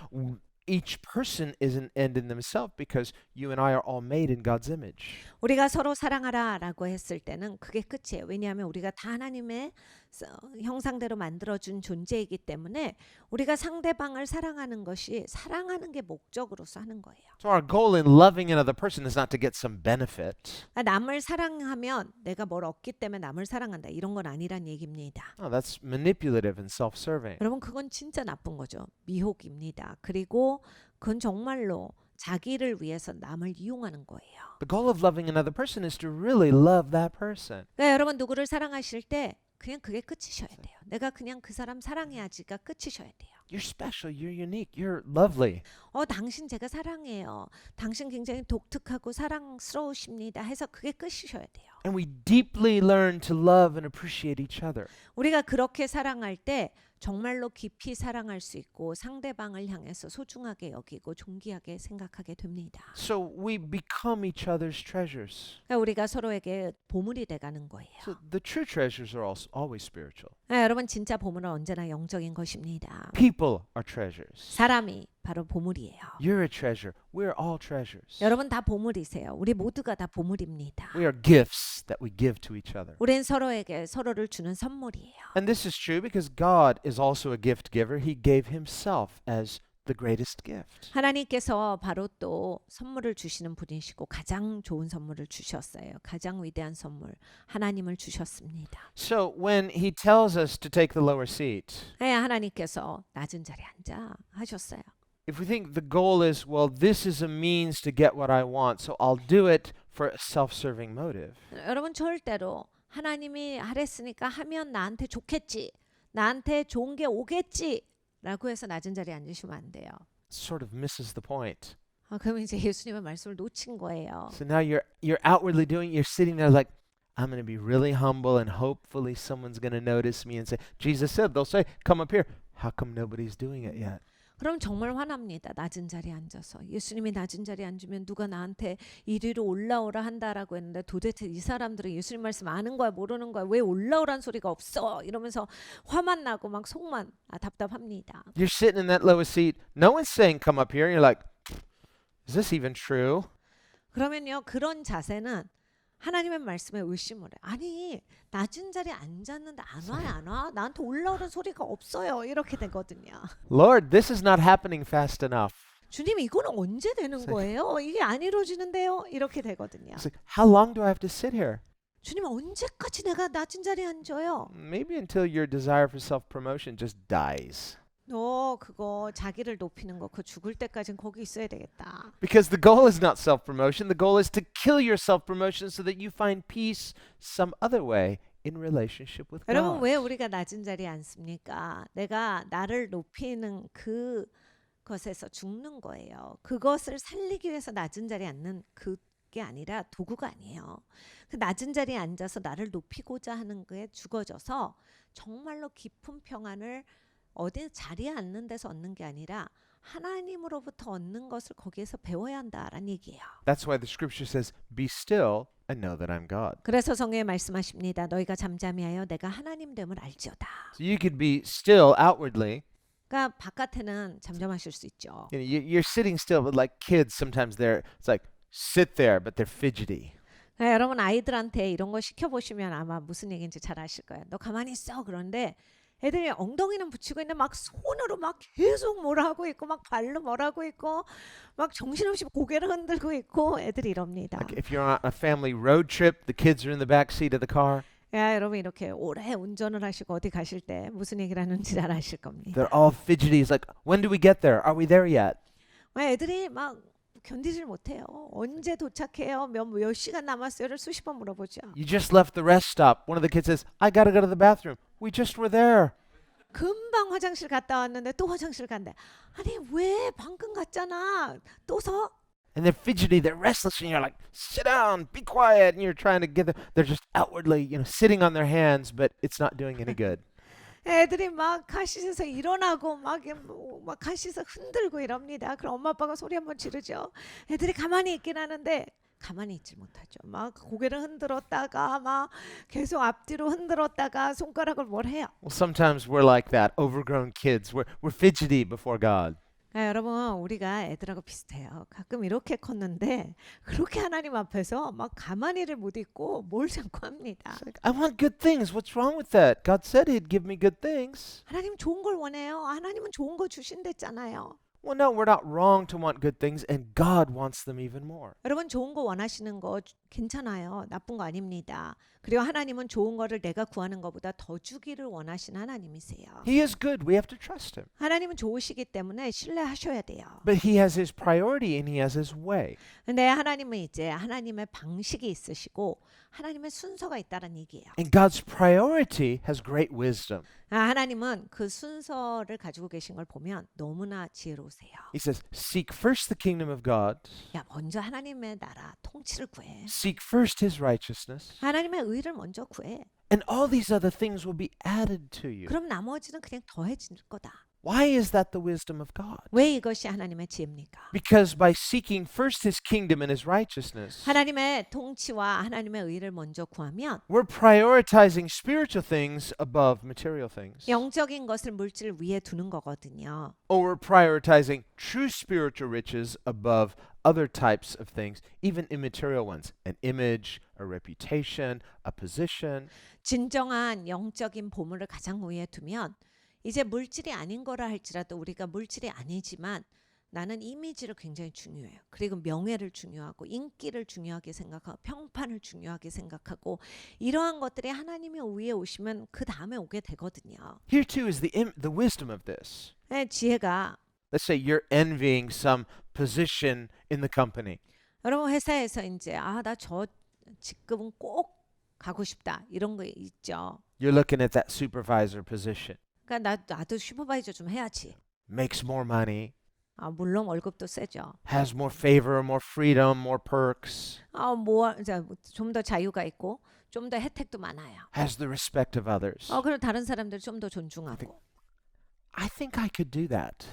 A: each person is an end in themselves because you and I are all made in God's image.
B: 우리가 서로 사랑하라라고 했을 때는 그게 끝이에요. 왜냐하면 우리가 다 하나님의 형상대로 만들어준 존재이기 때문에 우리가 상대방을 사랑하는 것이 사랑하는 게 목적으로서 하는 거예요.
A: So our goal in loving another person is not to get some benefit.
B: 남을 사랑하면 내가 뭘 얻기 때문에 남을 사랑한다. 이런 건 아니란 얘기입니다.
A: No, that's manipulative and self-serving.
B: 여러분 그건 진짜 나쁜 거죠. 미혹입니다. 그리고 그건 정말로 자기를 위해서 남을 이용하는 거예요.
A: The goal of loving another person is to really love that person.
B: 그러니까 여러분 누구를 사랑하실 때 그냥 그게 끝이셔야 돼요. 내가 그냥 그 사람 사랑해야지가 끝이셔야 돼요.
A: You're special, you're unique, you're lovely.
B: 당신 제가 사랑해요. 당신 굉장히 독특하고 사랑스러우십니다. 해서 그게 끝이셔야 돼요.
A: And we deeply learn to love and appreciate each other.
B: 우리가 그렇게 사랑할 때 정말로 깊이 사랑할 수 있고 상대방을 향해서 소중하게 여기고 존귀하게 생각하게 됩니다.
A: So we become each other's treasures.
B: 그러니까 우리가 서로에게 보물이 돼가는 거예요.
A: So the true treasures are also always spiritual.
B: 여러분 진짜 보물은 언제나 영적인 것입니다.
A: People are treasures.
B: 사람이 바로 보물이에요.
A: You're a treasure. We're all treasures.
B: 여러분 다 보물이세요. 우리 모두가 다 보물입니다.
A: We are gifts that we give to each other.
B: 우린 서로에게 서로를 주는 선물이에요.
A: And this is true because God is also a gift giver. He gave himself as the greatest gift.
B: 하나님께서 바로 또 선물을 주시는 분이시고 가장 좋은 선물을 주셨어요. 가장 위대한 선물 하나님을 주셨습니다.
A: So when he tells us to take the lower seat,
B: 하나님께서 낮은 자리에 앉아 하셨어요.
A: if we think the goal is, well, this is a means to get what I want, so I'll do it for a self-serving motive.
B: 여러분 절대로 하나님이 하랬으니까 하면 나한테 좋겠지. 나한테 좋은 게 오겠지. 라고 해서 낮은 자리에 앉으시면 안 돼요.
A: Sort of misses the point.
B: 그러면 이제 예수님의 말씀을 놓친 거예요.
A: So now you're outwardly doing, you're sitting there like, I'm going to be really humble and hopefully someone's going to notice me and say, Jesus said, they'll say, come up here. How come nobody's doing it yet?
B: 그럼 정말 화납니다. 낮은 자리에 앉아서. 예수님이 낮은 자리에 앉으면 누가 나한테 이리로 올라오라 한다라고 했는데 도대체 이 사람들은 예수님 말씀 아는 거야 모르는 거야 왜 올라오란 소리가 없어 이러면서 화만 나고 막 속만 답답합니다.
A: You're sitting in that lowest seat. No one's saying, come up here. And you're like, is this even true?
B: 그러면요 그런 자세는 하나님의 말씀에 의심을 해. 아니 낮은 자리에 앉았는데 안 와요 안 와? 나한테 올라오는 소리가 없어요. 이렇게 되거든요.
A: Lord, this is not happening fast enough.
B: 주님 이거는 언제 되는 거예요? 이게 안 이루어지는데요. 이렇게 되거든요.
A: It's like, how long do I have to sit here?
B: 주님 언제까지 내가 낮은 자리에 앉아요?
A: Maybe until your desire for self-promotion just dies.
B: 너 그거 자기를 높이는 거 그거 죽을 때까지는 거기 있어야 되겠다.
A: Because the goal is not self-promotion. The goal is to kill your self-promotion so that you find peace some other way in relationship with
B: 여러분
A: God.
B: 왜 우리가 낮은 자리에 앉습니까? 내가 나를 높이는 그 것에서 죽는 거예요. 그것을 살리기 위해서 낮은 자리에 앉는 그게 아니라 도구가 아니에요. 그 낮은 자리에 앉아서 나를 높이고자 하는 거에 죽어져서 정말로 깊은 평안을 어디 자리에 앉는 데서 얻는 게 아니라 하나님으로부터 얻는 것을 거기에서 배워야 한다라는 얘기예요.
A: That's why the scripture says, be still and know that I'm God.
B: 그래서 성경에 말씀하십니다. 너희가 잠잠히하여 내가 하나님 됨을 알지어다.
A: So you could be still outwardly.
B: 그러니까 바깥에는 잠잠하실 수 있죠.
A: You know, you're sitting still, but like kids, sometimes it's like, sit there, but they're fidgety.
B: 여러분 아이들한테 이런 거 시켜보시면 아마 무슨 얘기인지 잘 아실 거예요. 너 가만히 있어. 그런데 애들이 엉덩이는 붙이고 있는데 막 손으로 막 계속 뭐라 하고 있고 막 발로 뭐라 하고 있고 막 정신없이 고개를 흔들고 있고 애들이 이럽니다.
A: Like if you're on a family road trip, the kids are in the back seat of the car.
B: 여러분 이렇게 오래 운전을 하시고 어디 가실 때 무슨 얘기를 하는지 잘 아실 겁니다.
A: They're all fidgety. It's like, when do we get there? Are we there yet?
B: 애들이 막 견디질 못해요. 언제 도착해요? 몇 시간 남았어요를 수십 번 물어보죠.
A: You just left the rest stop. One of the kids says, I gotta go to the bathroom. We just were there.
B: 금방 화장실 갔다 왔는데 또 화장실 간대. 아니 왜 방금 갔잖아. 또 서?
A: And they're fidgety, they're restless, and you're like, sit down, be quiet, and you're trying to get them. They're just outwardly, sitting on their hands, but it's not doing any good.
B: 애들이 막 카시트에서 일어나고 막 카시트에서 흔들고 이럽니다. 그럼 엄마 아빠가 소리 한번 지르죠. 애들이 가만히 있긴 하는데 가만히 있질 못하죠. 막 고개를 흔들었다가 막 계속 앞뒤로 흔들었다가 손가락을 뭘 해요.
A: Well, sometimes we're like that, overgrown kids. We're fidgety before God.
B: 여러분 우리가 애들하고 비슷해요. 가끔 이렇게 컸는데 그렇게 하나님 앞에서 막 가만히를 못 있고 뭘 자꾸 합니다.
A: It's like, I want good things. What's wrong with that? God said He'd give me good things.
B: 하나님 좋은 걸 원해요. 하나님은 좋은 거 주신댔잖아요.
A: Well, no, we're not wrong to want good things, and God wants them even more.
B: 여러분 좋은 거 원하시는 거 괜찮아요. 나쁜 거 아닙니다. 그리고 하나님은 좋은 거를 내가 구하는 것보다 더 주기를 원하시는 하나님이세요.
A: He is good. We have to trust Him.
B: 하나님은 좋으시기 때문에 신뢰하셔야 돼요.
A: But He has His priority and He has His way.
B: 근데 하나님은 이제 하나님의 방식이 있으시고 하나님의 순서가 있다는 얘기예요.
A: And God's priority has great wisdom.
B: 하나님은 그 순서를 가지고 계신 걸 보면 너무나 지혜로우세요.
A: He says, Seek first the kingdom of God,
B: 야, 먼저 하나님의 나라 통치를 구해.
A: seek first His righteousness,
B: 하나님의 의를 먼저 구해.
A: and all these other things will be added to you.
B: 그럼 나머지는 그냥 더해질 거다.
A: Why is that the wisdom of God?
B: 왜 이것이 하나님의 지혜입니까?
A: Because by seeking first His kingdom and His righteousness,
B: 하나님의 통치와 하나님의 의를 먼저 구하면
A: we're prioritizing spiritual things above material things.
B: 영적인 것을 물질 위에 두는 거거든요.
A: Or we're prioritizing true spiritual riches above other types of things, even immaterial ones. An image, a reputation, a position.
B: 진정한 영적인 보물을 가장 위에 두면 이제 물질이 아닌 거라 할지라도 우리가 물질이 아니지만 나는 이미지를 굉장히 중요해요. 그리고 명예를 중요하고 인기를 중요하게 생각하고 평판을 중요하게 생각하고 이러한 것들이 하나님의 위에 오시면 그 다음에 오게 되거든요.
A: Here too is the wisdom of this.
B: 지혜가
A: Let's say you're envying some position in the company.
B: 여러분 회사에서 이제 나 저 직급은 꼭 가고 싶다 이런 거 있죠.
A: You're looking at that supervisor position.
B: 그러니까 나도 슈퍼바이저 좀 해야지.
A: Makes more money,
B: 물론 월급도 세죠.
A: has more favor, more freedom, more perks,
B: 좀 더 자유가 있고 좀 더 혜택도 많아요.
A: has the respect of others.
B: 그리고 다른 사람들 좀 더 존중하고.
A: I think I could do that.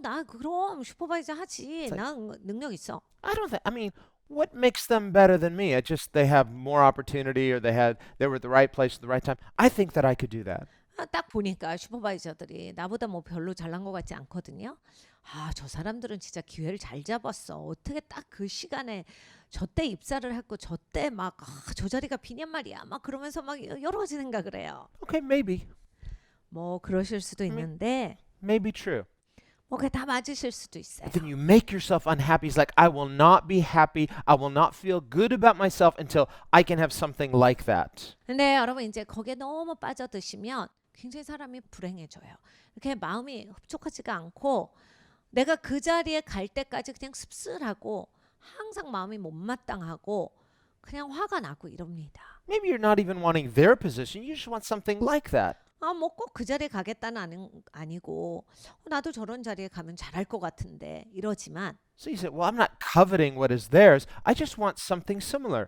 B: 나 그럼 슈퍼바이저 하지.
A: It's like-
B: 나 능력 있어.
A: I don't think. I mean, what makes them better than me? It just they have more opportunity, or they were at the right place at the right time. I think that I could do that.
B: 딱 보니까 슈퍼바이저들이 나보다 뭐 별로 잘난 것 같지 않거든요. 저 사람들은 진짜 기회를 잘 잡았어. 어떻게 딱 그 시간에 저때 입사를 했고 저때 막 저 자리가 비냔 말이야. 막 그러면서 막 여러 가지 생각을 해요.
A: Okay, maybe,
B: 뭐 그러실 수도 있는데
A: maybe true.
B: 뭐 그게 다 맞으실 수도 있어요.
A: But then you make yourself unhappy. It's like I will not be happy. I will not feel good about myself until I can have something like that.
B: 근데 여러분 이제 거기에 너무 빠져드시면 굉장히 사람이 불행해져요. 이렇게 마음이 흡족하지가 않고 내가 그 자리에 갈 때까지 그냥 씁쓸하고 항상 마음이 못마땅하고 그냥 화가 나고 이럽니다.
A: Maybe you're not even wanting their position. You just want something like that.
B: 뭐 꼭 그 자리에 가겠다는 아니고 나도 저런 자리에 가면 잘할 것 같은데 이러지만
A: So you say, well, I'm not coveting what is theirs. I just want something similar.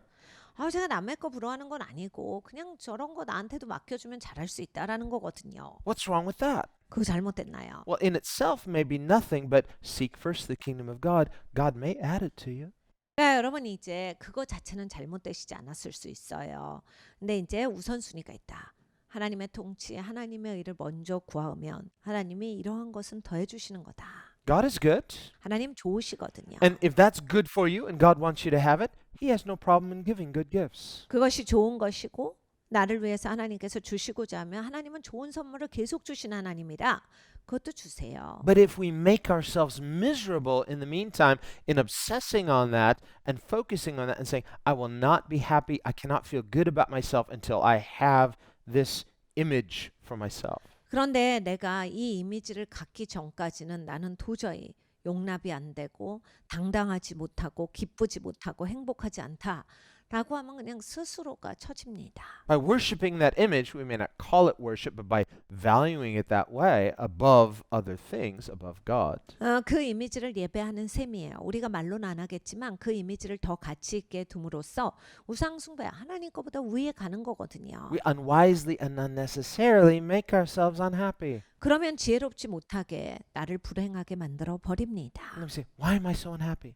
B: 제가 남의 거 부러워하는 건 아니고 그냥 저런 거 나한테도 맡겨주면 잘할 수 있다라는 거거든요.
A: What's wrong with that?
B: 그거 잘못됐나요?
A: Well, in itself may be nothing, but seek first the kingdom of God. God may add it to you.
B: 여러분 이제 그거 자체는 잘못되시지 않았을 수 있어요. 근데 이제 우선순위가 있다. 하나님의 통치, 하나님의 의를 먼저 구하면 하나님이 이러한 것은 더해 주시는 거다.
A: God is good.
B: 하나님 좋으시거든요.
A: And if that's good for you and God wants you to have it, He has no problem in giving good gifts.
B: 그것이 좋은 것이고 나를 위해서 하나님께서 주시고자 하면 하나님은 좋은 선물을 계속 주신 하나님이라 그것도 주세요.
A: But if we make ourselves miserable in the meantime in obsessing on that and focusing on that and saying, I will not be happy, I cannot feel good about myself until I have this image for myself.
B: 그런데 내가 이 이미지를 갖기 전까지는 나는 도저히 용납이 안 되고 당당하지 못하고 기쁘지 못하고 행복하지 않다라고 하면 그냥 스스로가 처집니다.
A: By worshiping that image, we may not call it worship, but by valuing it that way above other things, above God.
B: 그 이미지를 예배하는 셈이에요. 우리가 말로는 안 하겠지만 그 이미지를 더 가치 있게 둠으로써 우상 숭배 하나님 거보다 위에 가는 거거든요.
A: We unwisely and unnecessarily make ourselves unhappy.
B: 그러면 지혜롭지 못하게 나를 불행하게 만들어 버립니다.
A: And we say, why am I so unhappy?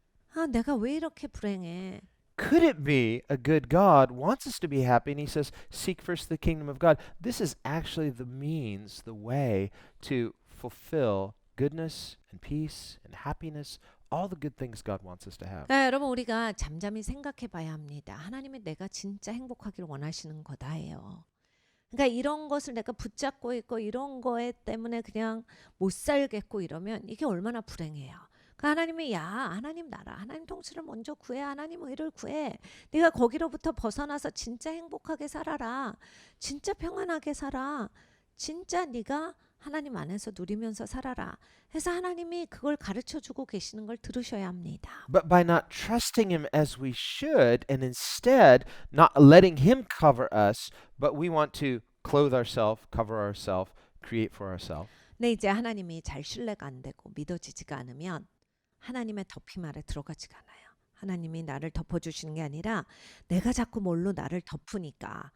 B: 내가 왜 이렇게 불행해?
A: could it be a good God wants us to be happy and he says, seek first the kingdom of God? This is actually the means, the way to fulfill goodness and peace and happiness, all the good things God wants us to have.
B: 그러니까 여러분 우리가 잠잠히 생각해 봐야 합니다. 하나님이 내가 진짜 행복하기를 원하시는 거다예요. 그러니까 이런 것을 내가 붙잡고 있고 이런 거에 때문에 그냥 못 살겠고 이러면 이게 얼마나 불행해요. 그러니까 하나님이 야 하나님 나라 하나님 통치를 먼저 구해 하나님 의를 구해 네가 거기로부터 벗어나서 진짜 행복하게 살아라 진짜 평안하게 살아 진짜 네가 하나님 안에서 누리면서 살아라 해서 하나님이 그걸 가르쳐주고 계시는 걸 들으셔야 합니다.
A: But by not trusting him as we should and instead not letting him cover us, but we want to clothe ourselves, cover ourselves, create for ourselves.
B: 근데 이제 하나님이 잘 신뢰가 안 되고 믿어지지가 않으면 하나님의 덮임 아래 들어가지가 않아요. 하나님이 나를 덮어주시는 게 아니라 내가 자꾸 뭘로 나를 덮으니까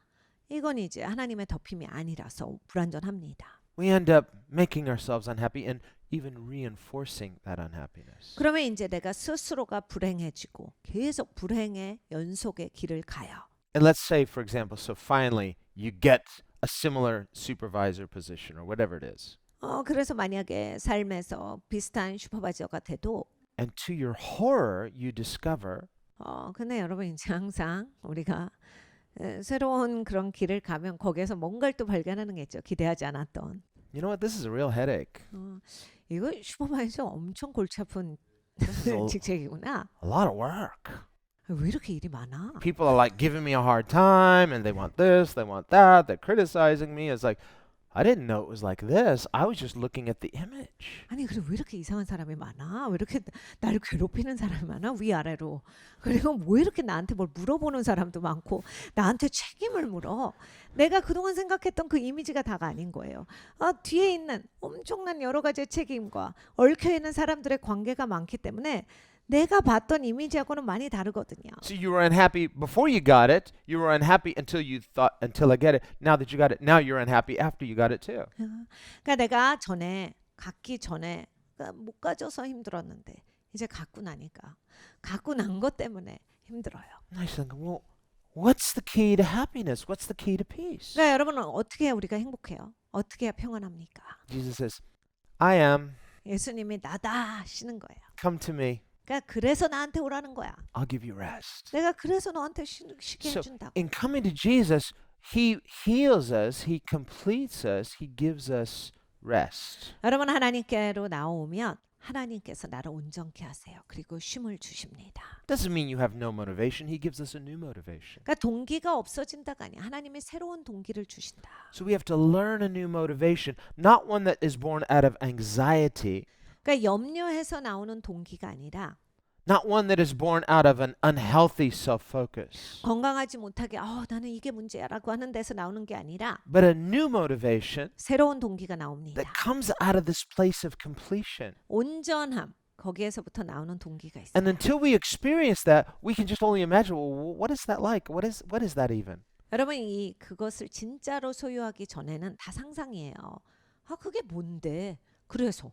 B: 이건 이제 하나님의 덮임이 아니라서 불완전합니다.
A: We end up making ourselves unhappy and even reinforcing that unhappiness.
B: 그러면 이제 내가 스스로가 불행해지고 계속 불행의 연속의 길을 가요.
A: And let's say, for example, so finally you get a similar supervisor position or whatever it is.
B: 그래서 만약에 삶에서 비슷한 슈퍼바이저가 돼도
A: And to your horror, you discover
B: 근데 여러분 이제 항상 우리가 새로운 그런 길을 가면 거기에서 뭔가를 또 발견하는 게 있죠. 기대하지 않았던.
A: you know what, this is a real headache.
B: 이거 슈퍼바이저 엄청 골치 아픈
A: This is
B: 직책이구나.
A: a lot of work.
B: 왜 이렇게 일이 많아?
A: People are like giving me a hard time and they want this, they want that, they're criticizing me. It's like, I didn't know it was like this. I was just looking at the image.
B: 아니 그래 왜 이렇게 이상한 사람이 많아? 왜 이렇게 나를 괴롭히는 사람이 많아? 위아래로. 그리고 왜 이렇게 나한테 뭘 물어보는 사람도 많고 나한테 책임을 물어. 내가 그동안 생각했던 그 이미지가 다가 아닌 거예요. 뒤에 있는 엄청난 여러 가지의 책임과 얽혀있는 사람들의 관계가 많기 때문에 내가 봤던 이미지하고는 많이 다르거든요.
A: So you were unhappy before you got it. You were unhappy until you thought, until I get it. Now that you got it, now you're unhappy after you got it too.
B: 그러니까 내가 갖기 전에 못 가져서 힘들었는데 이제 갖고 나니까 갖고 난 것 때문에 힘들어요.
A: And I think, well, what's the key to happiness? What's the key to peace?
B: 그러니까 여러분은 어떻게 해야 우리가 행복해요? 어떻게 해야 평안합니까?
A: Jesus says, I am.
B: 예수님이 나다 하시는 거예요.
A: Come to me.
B: 그러니까 그래서 나한테 오라는 거야.
A: I'll give you rest.
B: 내가 그래서 너한테 쉬게
A: So
B: 해준다고.
A: in coming to Jesus, he heals us, he completes us, he gives us rest.
B: 여러분 하나님께로 나오면 하나님께서 나를 온전케 하세요. 그리고 쉼을 주십니다.
A: Doesn't mean you have no motivation. He gives us a new motivation.
B: 그러니까 동기가 없어진다가 아니야. 하나님이 새로운 동기를 주신다.
A: So we have to learn a new motivation, not one that is born out of anxiety,
B: 그러니까 염려해서 나오는 동기가 아니라
A: not one that is born out of an unhealthy self-focus,
B: 건강하지 못하게 나는 이게 문제야라고 하는 데서 나오는 게 아니라
A: but a new motivation
B: 새로운 동기가 나옵니다.
A: that comes out of this place of completion.
B: 온전함 거기에서부터 나오는 동기가 있어요.
A: And until we experience that, we can just only imagine, well, what is that like? What is that even?
B: 여러분 그것을 진짜로 소유하기 전에는 다 상상이에요. 그게 뭔데? 그래서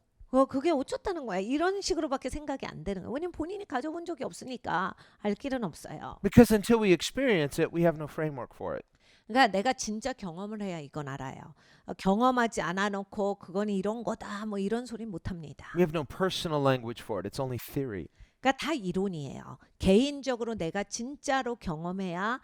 B: 그게 어쩌다는 거야. 이런 식으로밖에 생각이 안 되는 거예요. 왜냐면 본인이 가져본 적이 없으니까 알 길은 없어요.
A: Because until we experience it, we have no framework for it.
B: 그러니까 내가 진짜 경험을 해야 이건 알아요. 경험하지 않아 놓고 그건 이런 거다 뭐 이런 소리 못 합니다.
A: We have no personal language for it. It's only theory.
B: 그러니까 다 이론이에요. 개인적으로 내가 진짜로 경험해야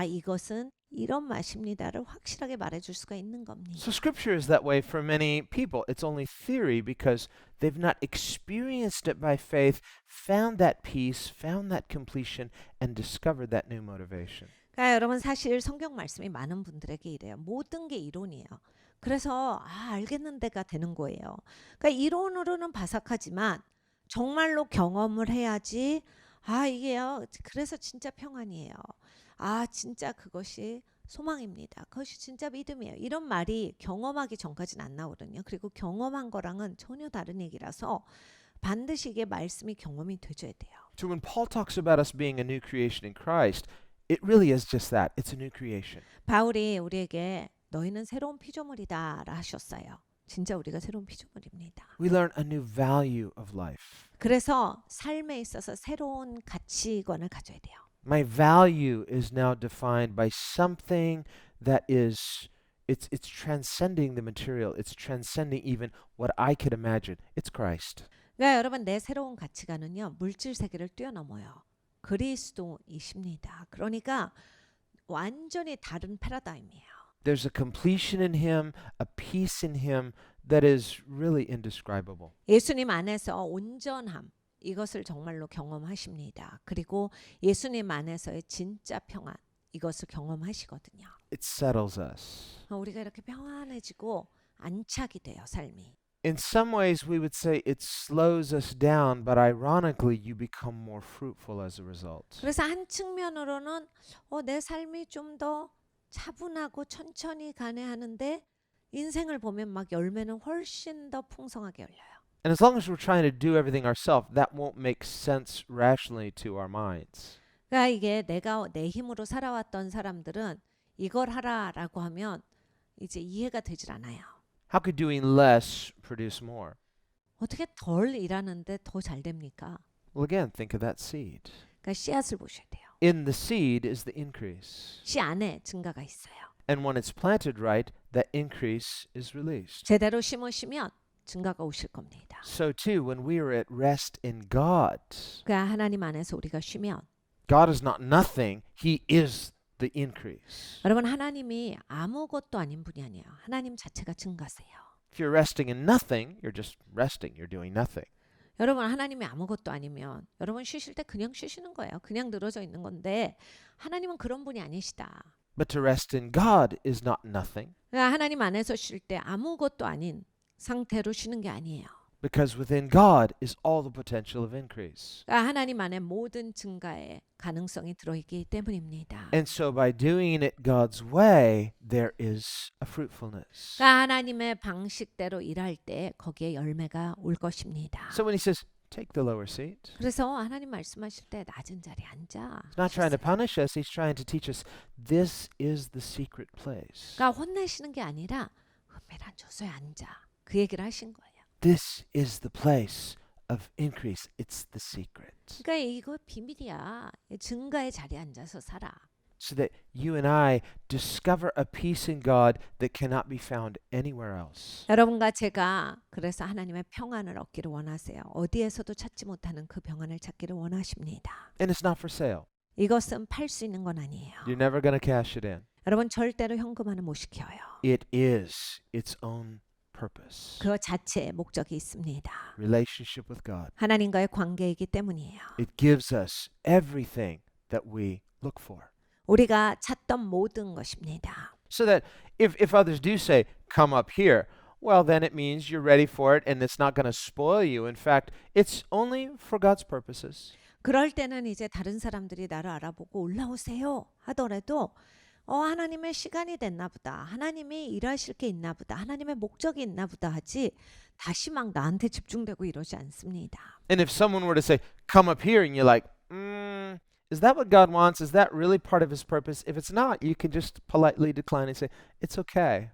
B: 이것은 이런 맛입니다를 확실하게 말해줄 수가 있는 겁니다.
A: So scripture is that way for many people. It's only theory because they've not experienced it by faith, found that peace, found that completion, and discovered that new motivation.
B: 그러니까 여러분 사실 성경 말씀이 많은 분들에게 이래요. 모든 게 이론이에요. 그래서 알겠는데가 되는 거예요. 그러니까 이론으로는 바삭하지만 정말로 경험을 해야지 이게요. 그래서 진짜 평안이에요. 진짜 그것이 소망입니다. 그것이 진짜 믿음이에요. 이런 말이 경험하기 전까지는 안 나오거든요. 그리고 경험한 거랑은 전혀 다른 얘기라서 반드시 이게 말씀이 경험이 되줘야 돼요.
A: So when Paul talks about us being a new creation in Christ, it really is just that. It's a new creation.
B: 바울이 우리에게 너희는 새로운 피조물이다 하셨어요. 진짜 우리가 새로운 피조물입니다.
A: We learn a new value of life.
B: 그래서 삶에 있어서 새로운 가치관을 가져야 돼요.
A: My value is now defined by something that is it's transcending the material. It's transcending even what I could imagine. It's Christ.
B: 그러니까 여러분 내 새로운 가치관은요 물질 세계를 뛰어넘어요. 그리스도이십니다. 그러니까 완전히 다른 패러다임이에요.
A: There's a completion in him, a peace in him that is really indescribable.
B: 예수님 안에서 온전함 이것을 정말로 경험하십니다. 그리고 예수님 안에서의 진짜 평안 이것을 경험하시거든요.
A: It settles us.
B: 우리가 이렇게 평안해지고 안착이 돼요, 삶이.
A: In some ways, we would say it slows us down, but ironically, you become more fruitful as a result.
B: 그래서 한 측면으로는 내 삶이 좀 더 차분하고 천천히 가네 하는데 인생을 보면 막 열매는 훨씬 더 풍성하게 열려요.
A: And as long as we're trying to do everything ourselves, that won't make sense rationally to our minds.
B: 그러니까 이게 내가 내 힘으로 살아왔던 사람들은 이걸 하라라고 하면 이제 이해가 되질 않아요.
A: How could doing less produce more?
B: 어떻게 덜 일하는데 더 잘 됩니까?
A: Well, again, think of that seed.
B: 그러니까 씨앗을 보셔야 돼요.
A: In the seed is the increase.
B: 씨 안에 증가가 있어요.
A: And when it's planted right, that increase is released.
B: 제대로 심으시면 증가가 오실 겁니다.
A: So too, when we are at rest in God,
B: 그러니까 하나님 안에서 우리가 쉬면
A: God is not nothing, He is the increase.
B: 여러분 하나님이 아무것도 아닌 분이 아니에요. 하나님 자체가 증가세요.
A: If you're resting in nothing, you're just resting, you're doing nothing.
B: 여러분 하나님이 아무것도 아니면 여러분 쉬실 때 그냥 쉬시는 거예요. 그냥 늘어져 있는 건데 하나님은 그런 분이 아니시다.
A: But to rest in God is not nothing,
B: 그러니까 하나님 안에서 쉴 때 아무것도 아닌 상태로 쉬는 게 아니에요.
A: because within God is all the potential of increase.
B: 그러니까 하나님 안에 모든 증가의 가능성이 들어있기 때문입니다.
A: And so by doing it God's way, there is a fruitfulness.
B: 그러니까 하나님의 방식대로 일할 때 거기에 열매가 올 것입니다.
A: So when He says, take the lower seat,
B: 그래서 하나님 말씀하실 때 낮은 자리에 앉아.
A: He's not trying to punish us, He's trying to teach us this is the secret place.
B: 그러니까 혼내시는 게 아니라 은밀한 저소에 앉아. 그 얘기를 하신 거예요.
A: This is the place of increase. It's the secret.
B: 그러니까 이거 비밀이야. 증가의 자리에 앉아서 살아.
A: So that you and I discover a peace in God that cannot be found anywhere else.
B: 여러분과 제가 그래서 하나님의 평안을 얻기를 원하세요. 어디에서도 찾지 못하는 그 평안을 찾기를 원하십니다.
A: And it's not for sale.
B: 이것은 팔 수 있는 건 아니에요.
A: You're never going to cash it in.
B: 여러분 절대로 현금화는 못 시켜요.
A: It is its own purpose.
B: 그 자체의 목적이 있습니다.
A: Relationship with God.
B: 하나님과의 관계이기 때문이에요.
A: It gives us everything that we look for.
B: 우리가 찾던 모든 것입니다.
A: So that if others do say, come up here, well, then it means you're ready for it and it's not going to spoil you. In fact, it's only for God's purposes.
B: 그럴 때는 이제 다른 사람들이 나를 알아보고 올라오세요 하더라도 하나님의 시간이 됐나 보다. 하나님이 일하실 게 있나 보다. 하나님의 목적이 있나 보다 하지 다시 막 나한테 집중되고 이러지 않습니다.
A: And if someone were to say, come up here, and you're like, is that what God wants? Is that really part of His purpose? If it's not, you can just politely decline and say, it's okay.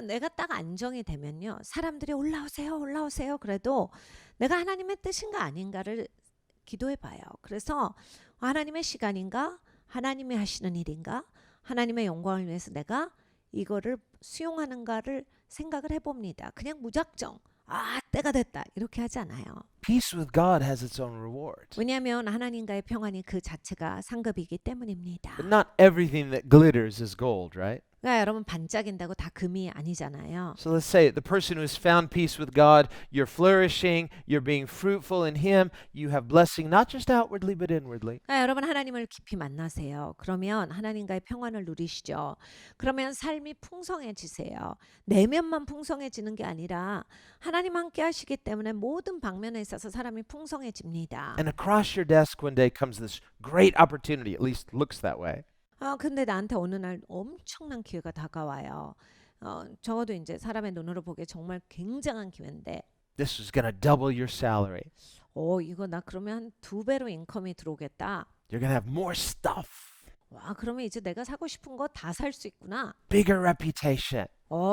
B: 내가 딱 안정이 되면요. 사람들이 올라오세요. 올라오세요. 그래도 내가 하나님의 뜻인가 아닌가를 기도해 봐요. 그래서 하나님의 시간인가? 하나님이 하시는 일인가? 하나님의 영광을 위해서 내가 이거를 수용하는가를 생각을 해봅니다. 그냥 무작정 때가 됐다 이렇게 하지 않아요.
A: Peace with God has its own reward.
B: 왜냐하면 하나님과의 평안이 그 자체가 상급이기 때문입니다.
A: But not everything that glitters is gold, right?
B: 그러니까 여러분 반짝인다고 다 금이 아니잖아요.
A: So let's say the person who has found peace with God, you're flourishing, you're being fruitful in Him, you have blessing not just outwardly but inwardly.
B: 그러니까 여러분 하나님을 깊이 만나세요. 그러면 하나님과의 평안을 누리시죠. 그러면 삶이 풍성해지세요. 내면만 풍성해지는 게 아니라 하나님 함께 하시기 때문에 모든 방면에 있어서 사람이 풍성해집니다.
A: And across your desk one day comes this great opportunity, at least looks that way.
B: 근데 나한테 어느 날 엄청난 기회가 다가와요. 적어도 이제 사람의 눈으로 보기에 정말 굉장한 기회인데
A: This is going to double your salary.
B: 이거 나 그러면 한 2배로 인컴이 들어오겠다.
A: You're going to have more stuff,
B: 와, 그러면 이제 내가 사고 싶은 거 다 살 수 있구나.
A: bigger reputation.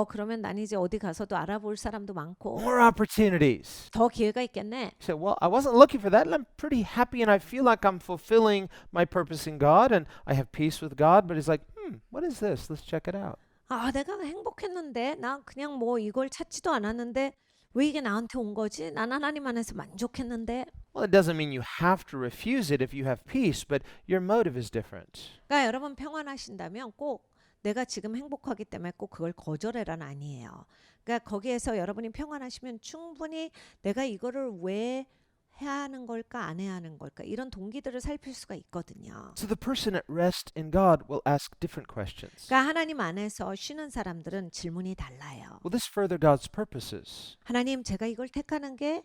B: 그러면 난 이제 어디 가서도 알아볼 사람도 많고
A: more opportunities.
B: 더 기회가 있겠네.
A: You say, well, I wasn't looking for that, and I'm pretty happy, and I feel like I'm fulfilling my purpose in God, and I have peace with God. But he's like, what is this? Let's check it out.
B: 내가 행복했는데 나 그냥 뭐 이걸 찾지도 않았는데 왜 이게 나한테 온 거지? 난 하나님 안에서 만족했는데.
A: Well, it doesn't mean you have to refuse it if you have peace, but your motive is different.
B: 그러니까 여러분 평안하신다면 꼭 내가 지금 행복하기 때문에 꼭 그걸 거절해라는 아니에요. 그러니까 거기에서 여러분이 평안하시면 충분히 내가 이거를 왜 해야 하는 걸까 안 해야 하는 걸까 이런 동기들을 살필 수가 있거든요.
A: So the person at rest in God will ask different questions.
B: 그러니까 하나님 안에서 쉬는 사람들은 질문이 달라요.
A: Will this further God's purposes?
B: 하나님 제가 이걸 택하는 게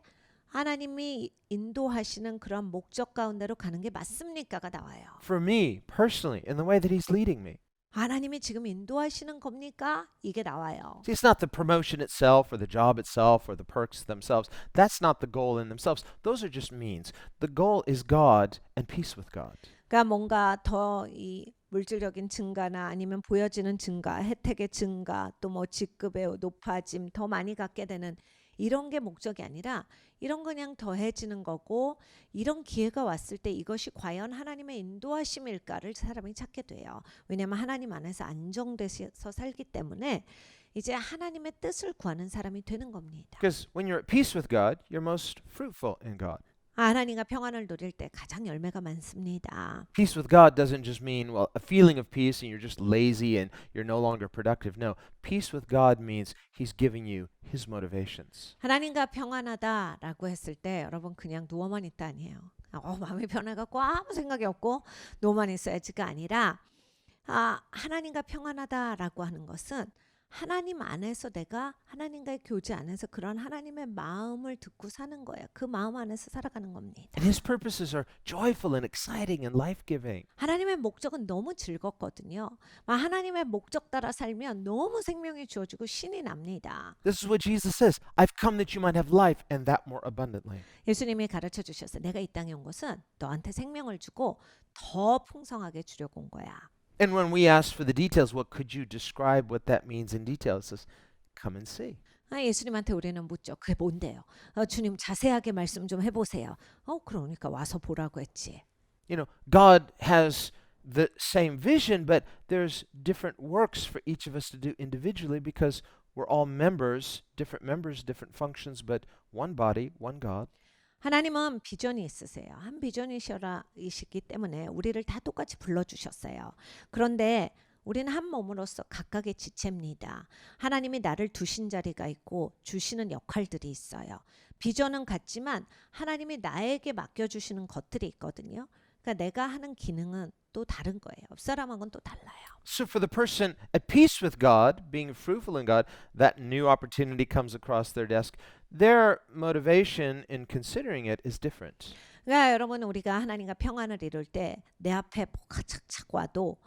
B: 하나님이 인도하시는 그런 목적 가운데로 가는 게 맞습니까가 나와요.
A: For me, personally, in the way that He's leading me.
B: 하나님이 지금 인도하시는 겁니까? 이게 나와요.
A: See, it's not the promotion itself or the job itself or the perks themselves. That's not the goal in themselves. Those are just means. The goal is God and peace with God.
B: 그러니까 뭔가 더 이 물질적인 증가나 아니면 보여지는 증가, 혜택의 증가, 또 뭐 직급의 높아짐, 더 많이 갖게 되는 이런 게 목적이 아니라 이런 거 그냥 더해지는 거고 이런 기회가 왔을 때 이것이 과연 하나님의 인도하심일까를 사람이 찾게 돼요. 왜냐하면 하나님 안에서 안정돼서 살기 때문에 이제 하나님의 뜻을 구하는 사람이 되는 겁니다.
A: Because when you're at peace with God, you're most fruitful in God.
B: 하나님과 평안을 누릴 때 가장 열매가 많습니다.
A: Peace with God doesn't just mean, well, a feeling of peace and you're just lazy and you're no longer productive. No, peace with God means He's giving you His motivations.
B: 하나님과 평안하다라고 했을 때 여러분 그냥 누워만 있다 아니에요. 마음이 편해갖고 아무 생각이 없고 누워만 있어야지가 아니라 하나님과 평안하다라고 하는 것은 하나님 안에서 내가 하나님과의 교제 안에서 그런 하나님의 마음을 듣고 사는 거예요. 그 마음 안에서 살아가는 겁니다.
A: And His purposes are joyful and exciting and life-giving.
B: 하나님의 목적은 너무 즐겁거든요. 하나님의 목적 따라 살면 너무 생명이 주어지고 신이 납니다.
A: This is what Jesus says. I've come that you might have life and that more abundantly.
B: 예수님이 가르쳐 주셨어요. 내가 이 땅에 온 것은 너한테 생명을 주고 더 풍성하게 주려고 온 거야.
A: And when we ask for the details, well, could you describe what that means in detail? It says, come and see.
B: 예수님한테 우리는 묻죠. 그게 뭔데요? 주님 자세하게 말씀 좀 해보세요. 그러니까 와서 보라고 했지.
A: You know, God has the same vision, but there's different works for each of us to do individually because we're all members, different functions, but one body, one God.
B: 하나님은 비전이 있으세요. 한 비전이시기 때문에 우리를 다 똑같이 불러주셨어요. 그런데 우리는 한 몸으로서 각각의 지체입니다. 하나님이 나를 두신 자리가 있고 주시는 역할들이 있어요. 비전은 같지만 하나님이 나에게 맡겨주시는 것들이 있거든요. 그러니까 내가 하는 기능은 또 다른 거예요. 옆 사람하고는 또 달라요.
A: So for the person at peace with God, being fruitful in God, that new opportunity comes across their desk. Their motivation in considering it is different.
B: 그러니까 여러분 우리가 하나님과 평안을 이룰 때 내 앞에 뭐가 착착 와도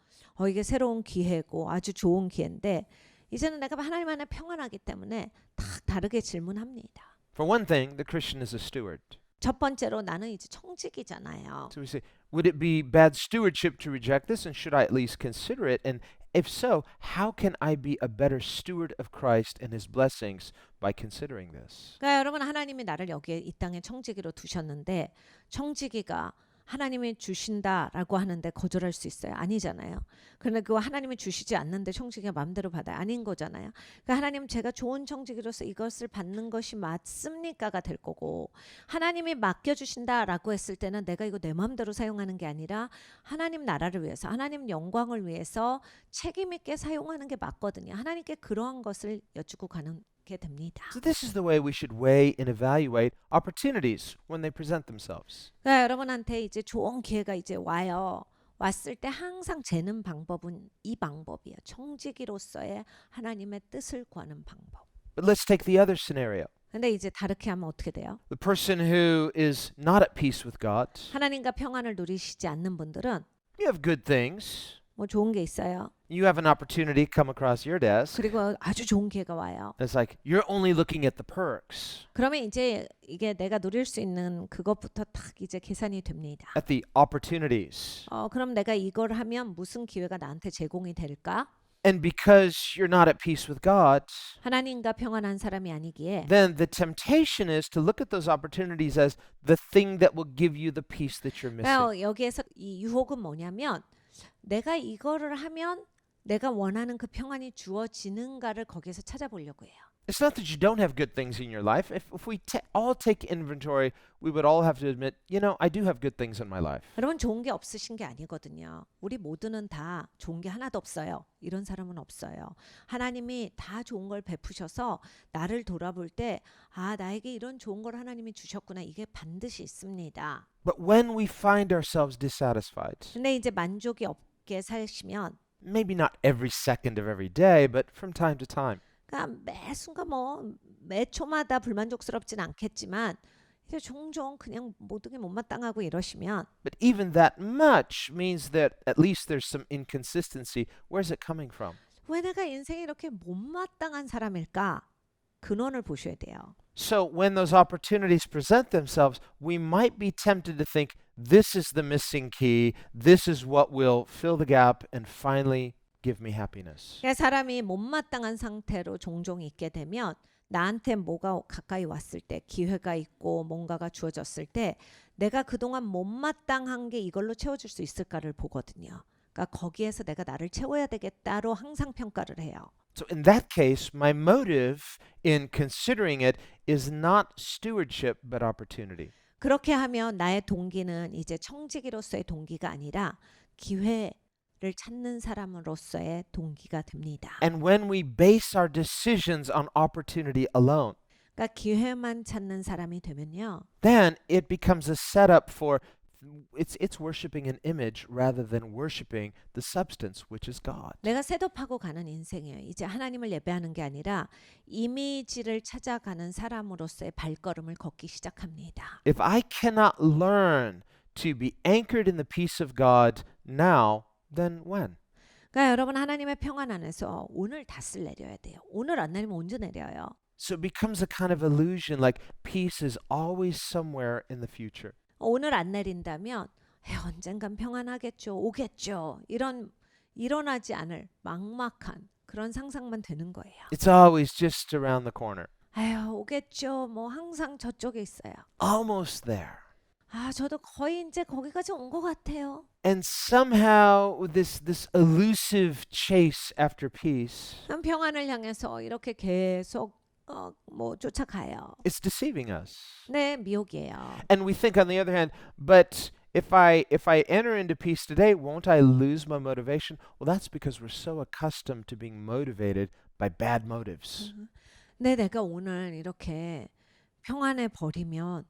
B: 이게 새로운 기회고 아주 좋은 기회인데 이제는 내가 하나님 안에 평안하기 때문에 다 다르게 질문합니다.
A: For one thing, the Christian is a steward.
B: 첫 번째로 나는 이제 청직이잖아요.
A: So we say, would it be bad stewardship to reject this, and should I at least consider it? And if so, how can I be a better steward of Christ and His blessings by considering this?
B: 그러니까 여러분 하나님이 나를 여기에 이 땅에 청지기로 두셨는데 청지기가 하나님이 주신다라고 하는데 거절할 수 있어요? 아니잖아요. 그런데 그거 하나님이 주시지 않는데 청지기가 마음대로 받아요? 아닌 거잖아요. 그러니까 하나님 제가 좋은 청지기로서 이것을 받는 것이 맞습니까가 될 거고 하나님이 맡겨주신다라고 했을 때는 내가 이거 내 마음대로 사용하는 게 아니라 하나님 나라를 위해서 하나님 영광을 위해서 책임 있게 사용하는 게 맞거든요. 하나님께 그러한 것을 여쭈고 가는 게 됩니다.
A: So this is the way we should weigh and evaluate opportunities when they present themselves.
B: 그러니까 여러분한테 이제 좋은 기회가 이제 와요. 왔을 때 항상 재는 방법은 이 방법이에요. 청지기로서의 하나님의 뜻을 구하는 방법.
A: But let's take the other scenario.
B: 근데 이제 다르게 하면 어떻게 돼요?
A: The person who is not at peace with God.
B: 하나님과 평안을 누리시지 않는 분들은
A: You have good things.
B: 뭐 좋은 게 있어요.
A: You have an opportunity come across your desk.
B: 그리고 아주 좋은 기회가 와요.
A: It's like you're only looking at the perks,
B: 그러면 이제 이게 내가 누릴 수 있는 그것부터 딱 이제 계산이 됩니다.
A: at the opportunities.
B: 그럼 내가 이걸 하면 무슨 기회가 나한테 제공이 될까?
A: And because you're not at peace with God,
B: 하나님과 평안한 사람이 아니기에
A: then the temptation is to look at those opportunities as the thing that will give you the peace that you're missing.
B: 여기에서 이 유혹은 뭐냐면 내가 이거를 하면 내가 원하는 그 평안이 주어지는가를 거기에서 찾아보려고 해요.
A: It's not that you don't have good things in your life. If we all take inventory, we would all have to admit, I do have good things in my life.
B: 여러분 좋은 게 없으신 게 아니거든요. 우리 모두는 다 좋은 게 하나도 없어요. 이런 사람은 없어요. 하나님이 다 좋은 걸 베푸셔서 나를 돌아볼 때 나에게 이런 좋은 걸 하나님이 주셨구나. 이게 반드시 있습니다.
A: But when we find ourselves dissatisfied,
B: 근데 이제 만족이 없게 사시면
A: maybe not every second of every day, but from time to time,
B: 그러니까 매 순간 매 초마다 불만족스럽진 않겠지만 이제 종종 그냥 모든 게 못마땅하고 이러시면
A: but even that much means that at least there's some inconsistency. Where's it coming from?
B: 왜 내가 인생이 이렇게 못마땅한 사람일까? 근원을 보셔야 돼요.
A: So when those opportunities present themselves, we might be tempted to think this is the missing key, this is what will fill the gap and finally give me happiness.
B: 그러니까 사람이 못마땅한 상태로 종종 있게 되면 나한테 뭐가 가까이 왔을 때 기회가 있고 뭔가가 주어졌을 때 내가 그동안 못마땅한 게 이걸로 채워줄 수 있을까를 보거든요. 그러니까 거기에서 내가 나를 채워야 되겠다로 항상 평가를 해요.
A: So in that case, my motive in considering it is not stewardship but opportunity.
B: 그렇게 하면 나의 동기는 이제 청지기로서의 동기가 아니라 기회를 찾는 사람으로서의 동기가 됩니다.
A: And when we base our decisions on opportunity alone,
B: 그러니까 기회만 찾는 사람이 되면요.
A: then it becomes a setup for it's worshiping an image rather than worshiping the substance, which is God.
B: 내가 셋업하고 가는 인생이에요. 이제 하나님을 예배하는 게 아니라 이미지를 찾아가는 사람으로서의 발걸음을 걷기 시작합니다.
A: If I cannot learn to be anchored in the peace of God now, then when?
B: 그러니까 여러분 하나님의 평안 안에서 오늘 닷을 내려야 돼요. 오늘 안 내리면 언제 내려요?
A: So it becomes a kind of illusion like peace is always somewhere in the future.
B: 오늘 안 내린다면 언젠간 평안하겠죠. 오겠죠. 이런 일어나지 않을 막막한 그런 상상만 되는 거예요.
A: It's always just around the corner.
B: 오겠죠. 뭐 항상 저쪽에 있어요.
A: Almost there.
B: 저도 거의 이제 거기까지 온 것 같아요.
A: And somehow this elusive chase after peace
B: 평안을 향해서 이렇게 계속 쫓아가요.
A: is deceiving us.
B: 네, 미혹이에요.
A: And we think on the other hand, but if I enter into peace today, won't I lose my motivation? Well, that's because we're so accustomed to being motivated by bad motives.
B: 네, 내가 오늘 이렇게 평안해 버리면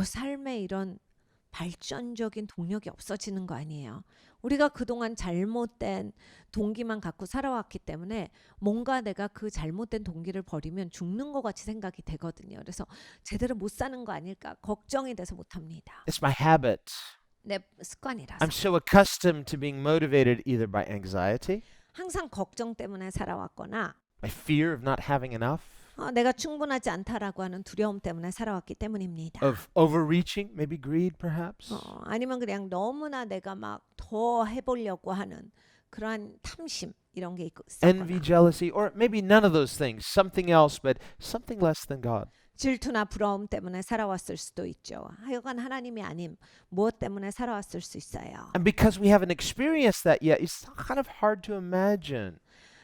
B: 삶에 이런 발전적인 동력이 없어지는 거 아니에요. 우리가 그동안 잘못된 동기만 갖고 살아왔기 때문에 뭔가 내가 그 잘못된 동기를 버리면 죽는 것 같이 생각이 되거든요. 그래서 제대로 못 사는 거 아닐까 걱정이 돼서 못합니다.
A: It's my habit.
B: 내 습관이라서.
A: I'm so accustomed to being motivated either by anxiety,
B: 항상 걱정 때문에 살아왔거나
A: by fear of not having enough,
B: 내가 충분하지 않다라고 하는 두려움 때문에 살아왔기 때문입니다.
A: of overreaching, maybe greed perhaps.
B: 아니면 그냥 너무나 내가 막 더 해보려고 하는 그러한 탐심 이런 게
A: Envy,
B: 있었거나
A: jealousy, or maybe none of those things, something else, but something less than God.
B: 질투나 부러움 때문에 살아왔을 수도 있죠. 하여간 하나님이 아님 무엇 때문에 살아왔을 수 있어요.
A: And because we haven't experienced that yet, it's kind of hard to imagine.